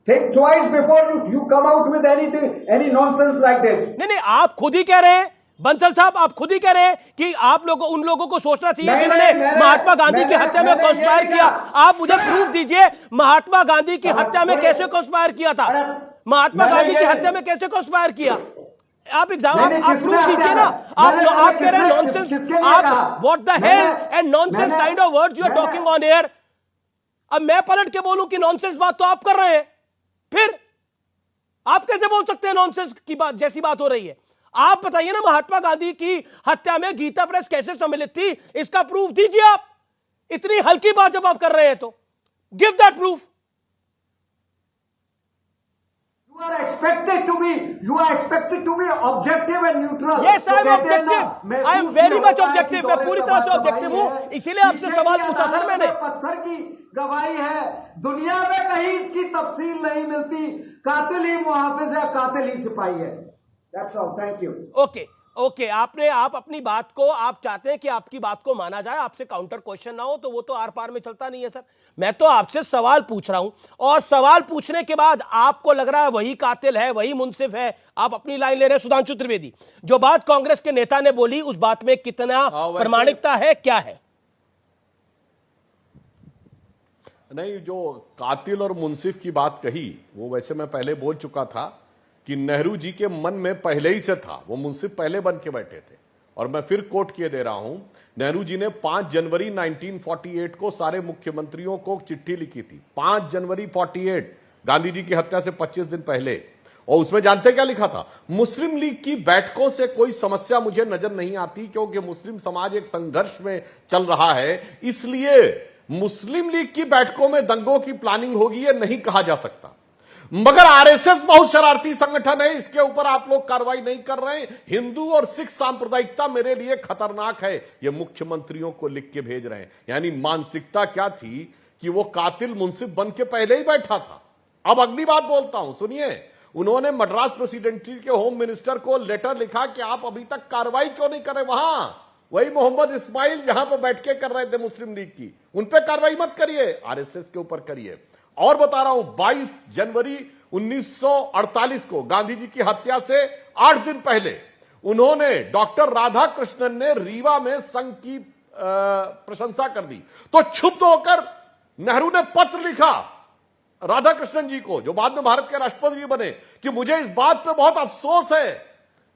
Think twice before you come out with anything, any nonsense like this. नहीं, आप खुद ही कह रहे हैं बंसल साहब, आप खुद ही कह रहे हैं कि आप लोगों उन लोगों को सोचना चाहिए जिन्होंने महात्मा गांधी की हत्या में कंस्पायर किया। आप मुझे प्रूफ दीजिए महात्मा गांधी की हत्या में कैसे कंस्पायर किया था? महात्मा गांधी की हत्या में कैसे कंस्पायर किया? आप एग्जाम आप प्रूफ दीजिए ना। आप कह रहे हैं नॉनसेंस, आप what the hell and nonsense kind of words you are talking on air. अब मैं पलट के बोलूं कि नॉनसेंस बात तो आप कर रहे हैं, फिर आप कैसे बोल सकते हैं नॉनसेंस की बात जैसी बात हो रही है? आप बताइए ना महात्मा गांधी की हत्या में गीता प्रेस कैसे सम्मिलित थी, इसका प्रूफ दीजिए आप। इतनी हल्की बात जब आप कर रहे हैं तो give that proof. You are expected to be objective and neutral. Yes, I am objective. I am very much objective. मैं पूरी तरह से ऑब्जेक्टिव हूं, इसीलिए आपसे सवाल पूछा सर मैंने। पत्थर की गवाही है, दुनिया में कहीं इसकी तफसील नहीं मिलती। कातिल ही मुहाफिज है, कातिल ही सिपाही है। That's all. Thank you. Okay, आप अपनी बात को, आप चाहते हैं कि आपकी बात को माना जाए, आपसे काउंटर क्वेश्चन ना हो, तो वो तो आर पार में चलता नहीं है सर। मैं तो आपसे सवाल पूछ रहा हूं और सवाल पूछने के बाद आपको लग रहा है वही कातिल है, वही मुंसिफ है, आप अपनी लाइन ले रहे हैं। सुधांशु त्रिवेदी, जो बात कांग्रेस के नेता ने बोली उस बात में कितना प्रामाणिकता है, क्या है? नहीं, जो कातिल और मुंसिफ की बात कही वो वैसे मैं पहले बोल चुका था कि नेहरू जी के मन में पहले ही से था, वो मुंसिफ पहले बन के बैठे थे। और मैं फिर कोट किए दे रहा हूं, नेहरू जी ने 5 जनवरी 1948 को सारे मुख्यमंत्रियों को चिट्ठी लिखी थी। 5 जनवरी 48, गांधी जी की हत्या से 25 दिन पहले। और उसमें जानते क्या लिखा था? मुस्लिम लीग की बैठकों से कोई समस्या मुझे नजर नहीं आती, क्योंकि मुस्लिम समाज एक संघर्ष में चल रहा है, इसलिए मुस्लिम लीग की बैठकों में दंगों की प्लानिंग होगी, यह नहीं कहा जा सकता। मगर आरएसएस बहुत शरारती संगठन है, इसके ऊपर आप लोग कार्रवाई नहीं कर रहे हैं। हिंदू और सिख सांप्रदायिकता मेरे लिए खतरनाक है, ये मुख्यमंत्रियों को लिख के भेज रहे हैं। यानी मानसिकता क्या थी कि वो कातिल मुंसिफ बन के पहले ही बैठा था। अब अगली बात बोलता हूं, सुनिए। उन्होंने मद्रास प्रेसिडेंसी के होम मिनिस्टर को लेटर लिखा कि आप अभी तक कार्रवाई क्यों नहीं कर रहे। वहां वही मोहम्मद इस्माइल जहां पर बैठ के कर रहे थे मुस्लिम लीग की, उन पे कार्रवाई मत करिए, आरएसएस के ऊपर करिए। और बता रहा हूं 22 जनवरी 1948 को गांधी जी की हत्या से 8 दिन पहले उन्होंने डॉक्टर राधाकृष्णन ने रीवा में संघ की प्रशंसा कर दी, तो क्षुब्ध होकर नेहरू ने पत्र लिखा राधाकृष्णन जी को, जो बाद में भारत के राष्ट्रपति भी बने, कि मुझे इस बात पे बहुत अफसोस है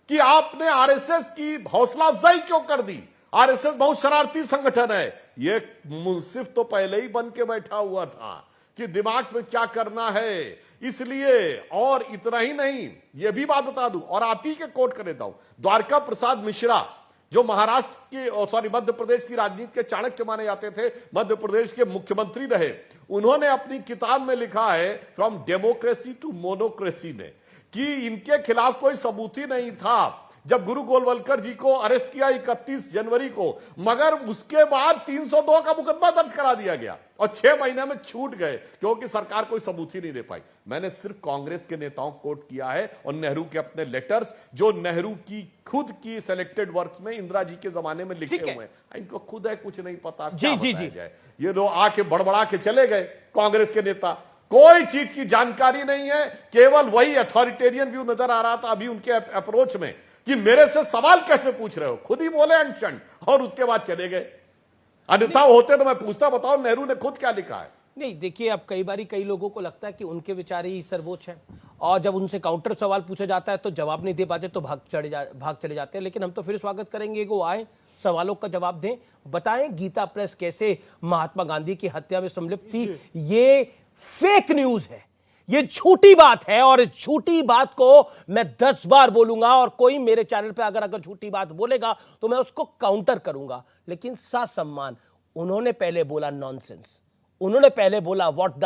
कि आपने आरएसएस की हौसला अफजाई क्यों कर दी। आरएसएस बहुत शरारती संगठन है। ये मुंसिफ तो पहले ही बन के बैठा हुआ था कि दिमाग में क्या करना है, इसलिए। और इतना ही नहीं, यह भी बात बता दूं और आप ही के कोट कर देता हूं, द्वारका प्रसाद मिश्रा जो महाराष्ट्र के मध्य प्रदेश की राजनीति के चाणक्य माने जाते थे, मध्य प्रदेश के मुख्यमंत्री रहे, उन्होंने अपनी किताब में लिखा है फ्रॉम डेमोक्रेसी टू मोनोक्रेसी में कि इनके खिलाफ कोई सबूत ही नहीं था जब गुरु गोलवलकर जी को अरेस्ट किया 31 जनवरी को, मगर उसके बाद 302 का मुकदमा दर्ज करा दिया गया और 6 महीने में छूट गए क्योंकि सरकार कोई सबूत ही नहीं दे पाई। मैंने सिर्फ कांग्रेस के नेताओं को कोट किया है और नेहरू के अपने लेटर्स, जो नेहरू की खुद की सिलेक्टेड वर्क्स में इंदिरा जी के जमाने में लिखे हुए हैं। इनको खुद है कुछ नहीं पता, क्या बताया जाए। ये लोग आके बड़बड़ा के चले गए कांग्रेस के नेता, कोई चीज की जानकारी नहीं है, केवल वही अथॉरिटेरियन व्यू नजर आ रहा था अभी उनके अप्रोच में कि मेरे से सवाल कैसे पूछ रहे हो, खुद ही बोले अनशन और उसके बाद चले गए। अन्यथा होते तो मैं पूछता, बताओ नेहरू ने खुद क्या लिखा है। नहीं देखिए, अब कई लोगों को लगता है कि उनके विचार ही सर्वोच्च हैं और जब उनसे काउंटर सवाल पूछा जाता है तो जवाब नहीं दे पाते तो भाग चले जाते हैं। लेकिन हम तो फिर स्वागत करेंगे कि वो आए, सवालों का जवाब दें, बताएं गीता प्रेस कैसे महात्मा गांधी की हत्या में सम्मिलित थी। ये फेक न्यूज है, ये झूठी बात है और झूठी बात को मैं 10 बार बोलूंगा और कोई मेरे चैनल पे अगर झूठी बात बोलेगा तो मैं उसको काउंटर करूंगा। लेकिन सम्मान, उन्होंने पहले बोला नॉनसेंस, उन्होंने पहले बोला what the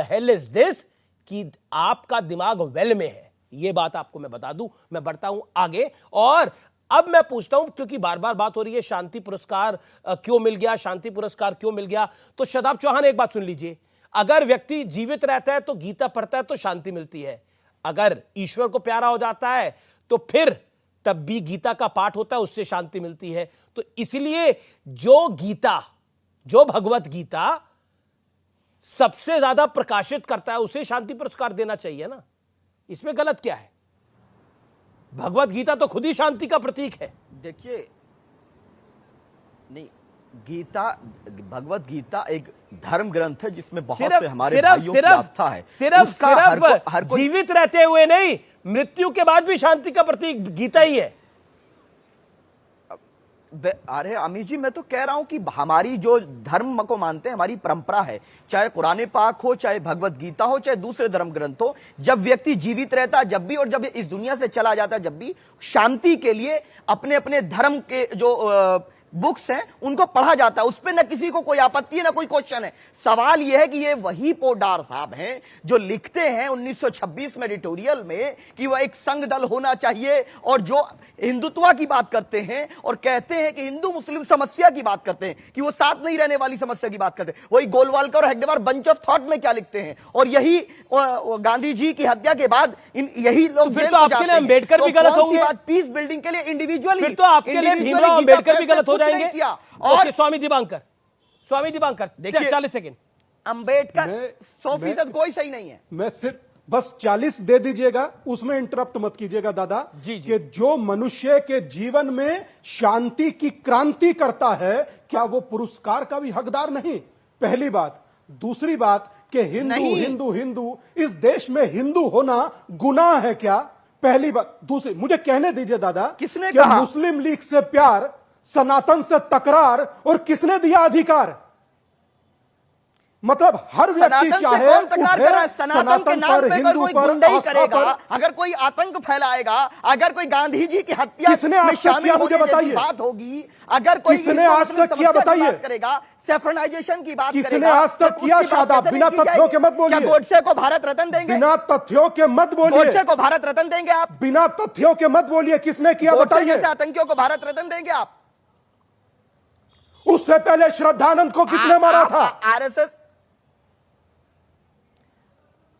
hell is this, कि आपका दिमाग वेल में है। ये बात आपको मैं बता दूं। मैं बढ़ता हूं आगे और अब मैं पूछता हूं, क्योंकि बार बार बात हो रही है शांति पुरस्कार क्यों मिल गया, शांति पुरस्कार क्यों मिल गया। तो शादाब चौहान एक बात सुन लीजिए, अगर व्यक्ति जीवित रहता है तो गीता पढ़ता है तो शांति मिलती है, अगर ईश्वर को प्यारा हो जाता है तो फिर तब भी गीता का पाठ होता है, उससे शांति मिलती है। तो इसलिए जो भगवत गीता सबसे ज्यादा प्रकाशित करता है उसे शांति पुरस्कार देना चाहिए ना, इसमें गलत क्या है। भगवत गीता तो खुद ही शांति का प्रतीक है। देखिए, नहीं, भगवत गीता एक धर्म ग्रंथ है जिसमें बहुत से हमारे भाइयों की आस्था है। सिर्फ जीवित रहते हुए नहीं, मृत्यु के बाद भी शांति का प्रतीक गीता ही है। अरे अमीर जी, मैं तो कह रहा हूं कि हमारी जो धर्म को मानते हैं, हमारी परंपरा है, चाहे कुरान पाक हो, चाहे भगवत गीता हो, चाहे दूसरे धर्म ग्रंथ हो, जब व्यक्ति जीवित रहता है जब भी और जब इस दुनिया से चला जाता है जब भी, शांति के लिए अपने अपने धर्म के जो बुक्स हैं उनको पढ़ा जाता है, उस पर न किसी को कोई आपत्ति है, न कोई क्वेश्चन है। सवाल यह है कि ये वही पोडार साहब हैं जो लिखते हैं 1926 में एडिटोरियल में कि वह एक संघ दल होना चाहिए और जो हिंदुत्व की बात करते हैं और कहते हैं कि हिंदू मुस्लिम समस्या की बात करते हैं, कि वो साथ नहीं रहने वाली समस्या की बात करते हैं। वही गोलवालकर और हेगडेवार बंच ऑफ थॉट में क्या लिखते हैं, और यही गांधी जी की हत्या के बाद यही लोग फिर तो आपके लिए अम्बेडकर भी गलत होंगे। पीस बिल्डिंग के लिए इंडिविजुअली, फिर तो आपके लिए भीमराव अम्बेडकर भी गलत हो जाएंगे। और स्वामी दिवांकर 40 सेकंड। अंबेडकर 100% कोई सही नहीं है। मैं सिर्फ बस 40 दे दीजिएगा, उसमें इंटरप्ट मत कीजिएगा दादा जी। कि जो मनुष्य के जीवन में शांति की क्रांति करता है, क्या वो पुरस्कार का भी हकदार नहीं? पहली बात। दूसरी बात कि हिंदू इस देश में हिंदू होना गुनाह है क्या? पहली बात। दूसरी, मुझे कहने दीजिए दादा, किसने कहा मुस्लिम लीग से प्यार, सनातन से तकरार, और किसने दिया अधिकार? मतलब हर व्यक्ति चाहे कौन तकरार कर रहा है? सनातन के नाम पे अगर कोई गुंडाई करेगा, अगर कोई आतंक फैलाएगा, अगर कोई गांधी जी की हत्या में शामिल होने जैसी बात होगी, अगर कोई किसने आज तक किया बताइए? करेगा, सेफराइजेशन की बात किसने आज तक किया? शादाब, बिना तथ्यों के मत बोलिए। क्या गोडसे को भारत रत्न देंगे? बिना तथ्यों के मत बोलिए। गोडसे को भारत रत्न देंगे आप? बिना तथ्यों के मत बोलिए। किसने किया बताइए? आतंकियों को भारत रत्न देंगे आप? उससे पहले श्रद्धानंद को किसने मारा था? आरएसएस।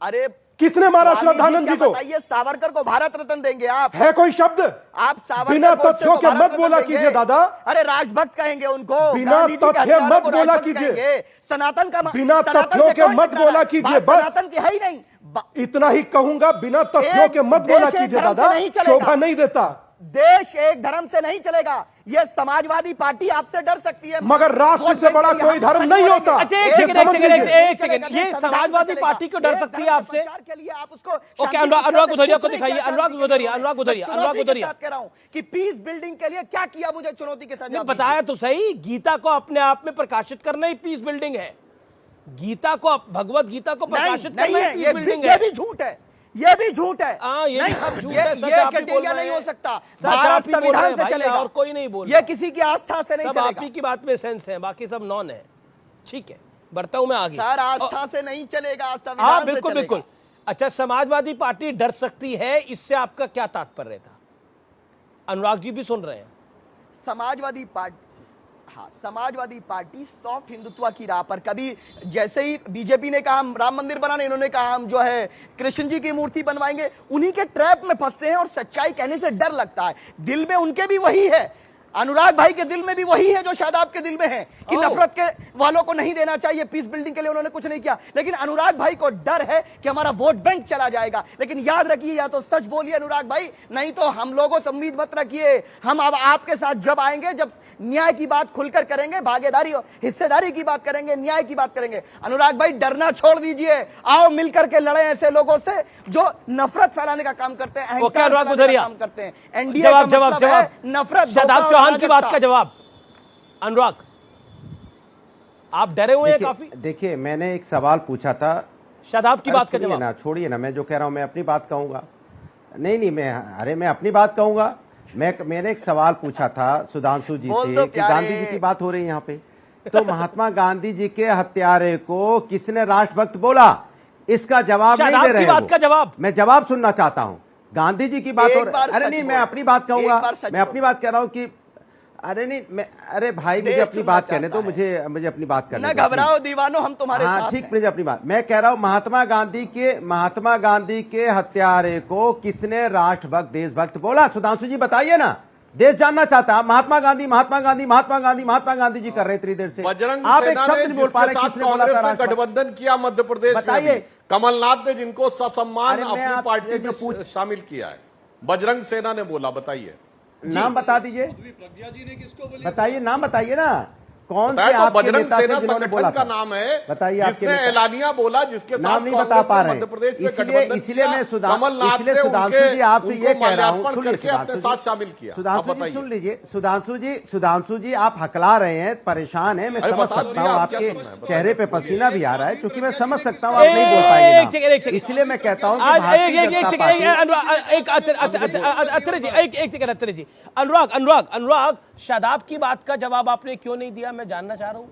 अरे किसने मारा श्रद्धानंद जी को? बताइए, सावरकर को भारत रत्न देंगे आप? है कोई शब्द? आप सावरकर बिना तथ्यों के मत बोला कीजिए दादा। अरे राजभक्त कहेंगे उनको, बिना तथ्य मत बोला कीजिए, सनातन का बिना तथ्यों के मत बोला कीजिए, बस सनातन की है ही नहीं, इतना ही कहूंगा। बिना तथ्यों के मत बोला कीजिए दादा, शोभा नहीं देता। देश एक धर्म से नहीं चलेगा। ये समाजवादी पार्टी आपसे डर सकती है, मगर राष्ट्र से बड़ा कोई धर्म नहीं होता। एक सेकंड, ये समाजवादी पार्टी को डर सकती है आपसे? आप उसको ओके, अनुराग भदौरिया को दिखाइए। अनुराग भदौरिया कह रहा हूं कि पीस बिल्डिंग के लिए क्या किया, मुझे चुनौती के साथ बताया तो सही। गीता को अपने आप में प्रकाशित करना ही पीस बिल्डिंग है। गीता को, भगवत गीता को प्रकाशित करना ही पीस बिल्डिंग है। ये भी झूठ है, ये भी झूठ है। ये भी सब झूठ है। ये कैटेगरी नहीं हो सकता। भारत संविधान से चलेगा और कोई नहीं बोल। ये किसी की आस्था से नहीं चलेगा। सब आप ही की बात में सेंस है, बाकी सब नॉन है। ठीक है, बढ़ता हूं मैं आगे। सर, आस्था से नहीं चलेगा, हाँ बिल्कुल बिल्कुल। अच्छा, समाजवादी पार्टी डर सकती है, इससे आपका क्या तात्पर्य था? अनुराग जी भी सुन रहे हैं। समाजवादी पार्टी, हाँ, समाजवादी पार्टी सॉफ्ट हिंदुत्व की राह पर, कभी जैसे ही बीजेपी ने कहा हम राम मंदिर बनाने, इन्होंने कहा हम जो है कृष्ण जी की मूर्ति बनवाएंगे। उन्हीं के ट्रैप में फंसे हैं और सच्चाई कहने से डर लगता है। दिल में उनके भी वही है, अनुराग भाई के दिल में भी वही है जो शायद आपके दिल में है कि नफरत के वालों को नहीं देना चाहिए। पीस बिल्डिंग के लिए उन्होंने कुछ नहीं किया, लेकिन अनुराग भाई को डर है कि हमारा वोट बैंक चला जाएगा। लेकिन याद रखिए, या तो सच बोलिए अनुराग भाई, नहीं तो हम लोगों से उम्मीद मत रखिए। हम अब आपके साथ जब आएंगे, जब न्याय की बात खुलकर करेंगे, भागीदारी और हिस्सेदारी की बात करेंगे, न्याय की बात करेंगे। अनुराग भाई, डरना छोड़ दीजिए, आओ मिलकर के लड़े ऐसे लोगों से जो नफरत फैलाने का काम करते हैं, अहंकार फैलाने का काम करते हैं। एनडीए जवाब नफरत। शादाब चौहान की बात का जवाब। अनुराग, आप डरे हुए हैं काफी। देखिए, मैंने एक सवाल पूछा था, शादाब की बात का जवाब। छोड़िए ना, मैं जो कह रहा हूं मैं अपनी बात कहूंगा। नहीं, मैं अपनी बात कहूंगा। मैंने एक सवाल पूछा था सुधांशु जी से कि गांधी जी की बात हो रही है यहाँ पे, तो महात्मा गांधी जी के हत्यारे को किसने राष्ट्रभक्त बोला? इसका जवाब नहीं दे रहे बात का जवाब। मैं जवाब सुनना चाहता हूँ। गांधी जी की बात हो रही, अरे नहीं, मैं अपनी बात कहूंगा। मैं अपनी बात कह रहा हूँ कि अरे नहीं, अरे भाई, मुझे अपनी बात कहने दो, मुझे अपनी बात करने दो। घबराओ दीवानो, हम तुम्हारे साथ हैं। ठीक, मुझे अपनी बात, मैं कह रहा हूं महात्मा गांधी के हत्यारे को किसने राष्ट्रभक्त, देशभक्त बोला? सुधांशु जी बताइए ना, देश जानना चाहता है। महात्मा गांधी जी कर रहे इतनी देर से, आप एक शब्द नहीं बोल पा रहे। किसने बोला था? गठबंधन किया मध्य प्रदेश। बताइए। कमलनाथ ने जिनको ससम्मान अपनी पार्टी में शामिल किया है, बजरंग सेना ने बोला। बताइए, नाम बता दीजिए, बताइए, नाम बताइए ना, कौन से तो आपके बजरंग नेता सेना थे जिन्होंने बोला का नाम है? बताइए, जिसने एलानिया बोला, जिसके साथ नाम नहीं बता पा रहे मध्य प्रदेश में इसलिए मैं सुधांशु जी आपसे ये कह रहा हूँ, अपने साथ शामिल किया। सुधांशु जी सुन लीजिए, सुधांशु जी आप हकला रहे हैं, परेशान है, मैं समझ सकता हूँ, आपके चेहरे पे पसीना भी आ रहा है, क्योंकि मैं समझ सकता हूँ आप नहीं बोल पाएंगे, इसलिए मैं कहता हूँ अनुराग, शादाब की बात का जवाब आपने क्यों नहीं दिया, मैं जानना चाह रहा हूँ।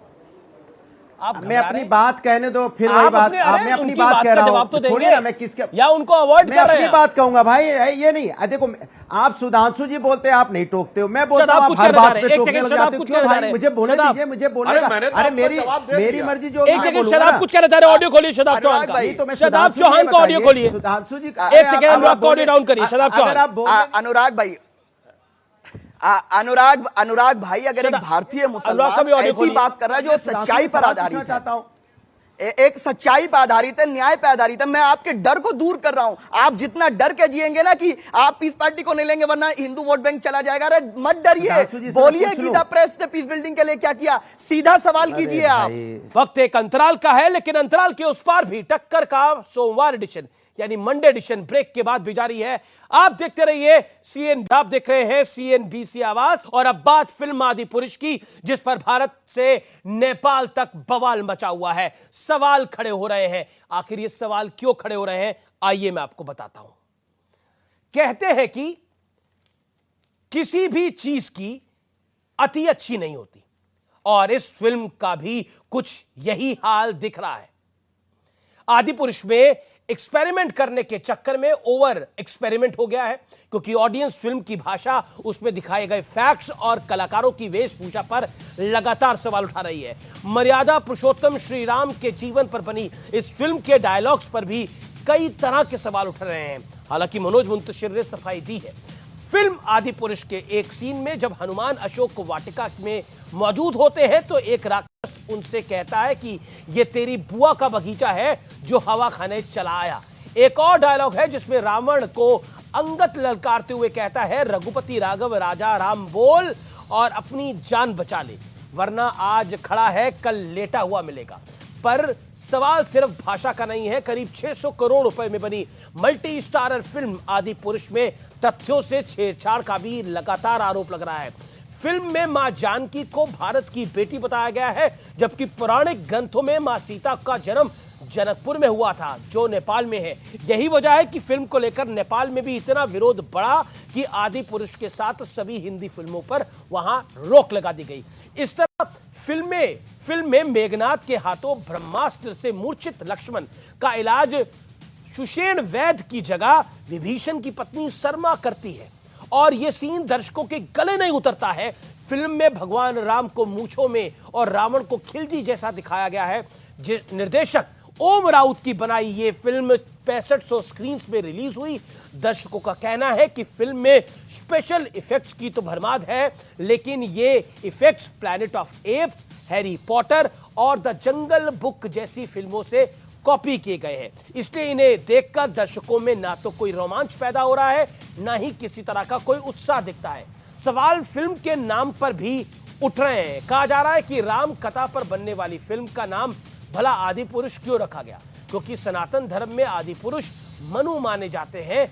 मैं अपनी बात कहने दो, फिर वही बात। मैं अपनी बात कह रहा हूँ, तो छोड़िए ना, मैं किसके या उनको अवॉइड कर रहे हैं? मैं अपनी बात कहूंगा भाई, ये नहीं। देखो, आप सुधांशु जी बोलते हैं, आप नहीं टोकते हो, मैं बोलता हूँ हर बात पे टोकने लग जाते हो। क्यों भाई, मुझे बोलने दीजिए, मुझे बोलने। अरे मेरी मर्जी जो। एक सेकंड, शादाब कुछ कहना चाह रहे, ऑडियो खोलिए शादाब चौहान का। शादाब चौहान का ऑडियो खोलिए। सुधांशु जी, एक सेकंड, अनुराग ऑडियो डाउन करिए। शादाब चौहान। अनुराग भाई, अनुराग भाई, अगर एक भारतीय मुसलमान ऐसी बात कर रहा है जो सच्चाई पर आधारित है, एक सच्चाई पर आधारित है, न्याय पर आधारित है, मैं आपके डर को दूर कर रहा हूं। आप जितना डर के जिएंगे ना कि आप पीस पार्टी को नहीं लेंगे वरना हिंदू वोट बैंक चला जाएगा, अरे मत डरिए, बोलिए गीता प्रेस ने पीस बिल्डिंग के लिए क्या किया, सीधा सवाल कीजिए आप। वक्त एक अंतराल का है, लेकिन अंतराल के उस पार भी टक्कर का सोमवार एडिशन यानी मंडे एडिशन ब्रेक के बाद भी जारी है। आप देखते रहिए आप देख रहे हैं CNBC आवाज। और अब बात फिल्म आदिपुरुष की, जिस पर भारत से नेपाल तक बवाल मचा हुआ है। सवाल खड़े हो रहे हैं, आखिर ये सवाल क्यों खड़े हो रहे हैं, आइए मैं आपको बताता हूं। कहते हैं कि किसी भी चीज की अति अच्छी नहीं होती, और इस फिल्म का भी कुछ यही हाल दिख रहा है। आदिपुरुष में एक्सपेरिमेंट करने के चक्कर में ओवर एक्सपेरिमेंट हो गया है, क्योंकि ऑडियंस फिल्म की भाषा, उसमें दिखाए गए फैक्ट्स और कलाकारों की वेशभूषा पर लगातार सवाल उठा रही है। मर्यादा पुरुषोत्तम श्री राम के जीवन पर बनी इस फिल्म के डायलॉग्स पर भी कई तरह के सवाल उठ रहे हैं। हालांकि मनोज मुंतशिर ने सफाई दी है। फिल्म आदि पुरुष के एक सीन में जब हनुमान अशोक वाटिका में मौजूद होते हैं तो एक राक्षस उनसे कहता है कि ये तेरी बुआ का बगीचा है जो हवा खाने चला आया। एक और डायलॉग है जिसमें रावण को अंगद ललकारते हुए कहता है, रघुपति राघव राजा राम बोल और अपनी जान बचा ले, वरना आज खड़ा है कल लेटा हुआ मिलेगा। पर सवाल सिर्फ भाषा का नहीं है। करीब 600 करोड़ रुपए में बनी मल्टी स्टारर फिल्म आदि पुरुष में तथ्यों से छेड़छाड़ का भी लगातार आरोप लग रहा है। फिल्म में मां जानकी को भारत की बेटी बताया गया है, जबकि पौराणिक ग्रंथों में मां सीता का जन्म जनकपुर में हुआ था जो नेपाल में है। यही वजह है कि फिल्म को लेकर नेपाल में भी इतना विरोध बढ़ा कि आदि पुरुष के साथ सभी हिंदी फिल्मों पर वहां रोक लगा दी गई। इस तरह फिल्म में मेघनाथ के हाथों ब्रह्मास्त्र से मूर्छित लक्ष्मण का इलाज सुषेण वैद्य की जगह विभीषण की पत्नी शर्मा करती है और यह सीन दर्शकों के गले नहीं उतरता है। फिल्म में भगवान राम को मूंछों में और रावण को खिलजी जैसा दिखाया गया है। निर्देशक ओम राउत की बनाई ये फिल्म 6500 स्क्रीन्स में रिलीज हुई। दर्शकों का कहना है कि फिल्म में स्पेशल इफेक्ट्स की तो भरमार है, लेकिन ये effects planet of apps, Harry Potter और द जंगल बुक जैसी फिल्मों से कॉपी किए गए हैं। इसलिए इन्हें देखकर दर्शकों में ना तो कोई रोमांच पैदा हो रहा है, ना ही किसी तरह का कोई उत्साह दिखता है। सवाल फिल्म के नाम पर भी उठ रहे हैं। कहा जा रहा है कि राम कथा पर बनने वाली फिल्म का नाम भला आदि पुरुष क्यों रखा गया, क्योंकि सनातन धर्म में आदि पुरुष मनु माने जाते हैं।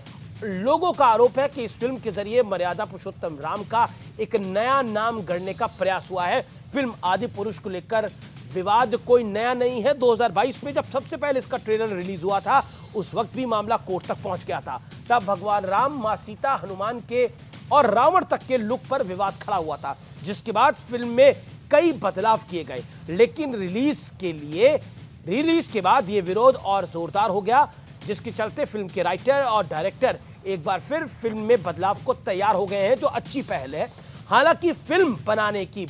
लोगों का आरोप है कि इस फिल्म के जरिए मर्यादा पुरुषोत्तम राम का एक नया नाम गढ़ने का प्रयास हुआ है। फिल्म आदि पुरुष को लेकर विवाद कोई नया नहीं है। 2022 में जब सबसे पहले इसका ट्रेलर रिलीज हुआ था, उस वक्त भी मामला कोर्ट तक पहुंच गया था। तब भगवान राम, मां सीता, हनुमान के और रावण तक के लुक पर विवाद खड़ा हुआ था, जिसके बाद फिल्म में कई बदलाव किए गए। लेकिन रिलीज के बाद यह विरोध और जोरदार हो गया, जिसके चलते फिल्म के राइटर और डायरेक्टर एक बार फिर फिल्म में बदलाव को तैयार हो गए हैं, जो अच्छी पहल है। हालांकि फिल्म बनाने की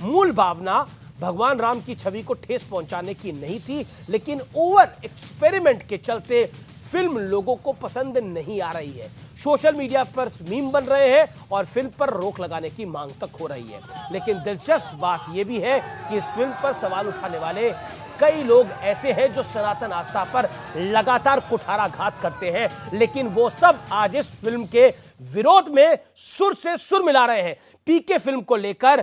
मूल भावना भगवान राम की छवि को ठेस पहुंचाने की नहीं थी, लेकिन ओवर एक्सपेरिमेंट के चलते फिल्म लोगों को पसंद नहीं आ रही है। सोशल मीडिया पर मीम बन रहे हैं और फिल्म पर रोक लगाने की मांग तक हो रही है। लेकिन दिलचस्प बात यह भी है कि इस फिल्म पर सवाल उठाने वाले कई लोग ऐसे हैं जो सनातन आस्था पर लगातार कुठाराघात करते हैं, लेकिन वो सब आज इस फिल्म के विरोध में सुर से सुर मिला रहे हैं। पीके फिल्म को लेकर,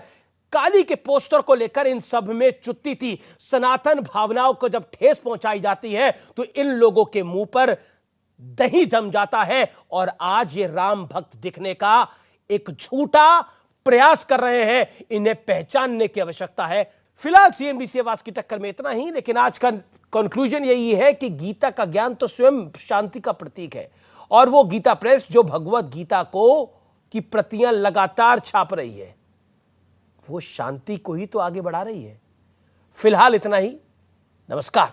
काली के पोस्टर को लेकर इन सब में चुत्ती थी। सनातन भावनाओं को जब ठेस पहुंचाई जाती है तो इन लोगों के मुंह पर दही जम जाता है और आज ये राम भक्त दिखने का एक झूठा प्रयास कर रहे हैं। इन्हें पहचानने की आवश्यकता है। फिलहाल सीएनबीसी आवाज की टक्कर में इतना ही, लेकिन आज का कंक्लूजन यही है कि गीता का ज्ञान तो स्वयं शांति का प्रतीक है और वो गीता प्रेस जो भगवत गीता की प्रतियां लगातार छाप रही है, वो शांति को ही तो आगे बढ़ा रही है। फिलहाल इतना ही। नमस्कार।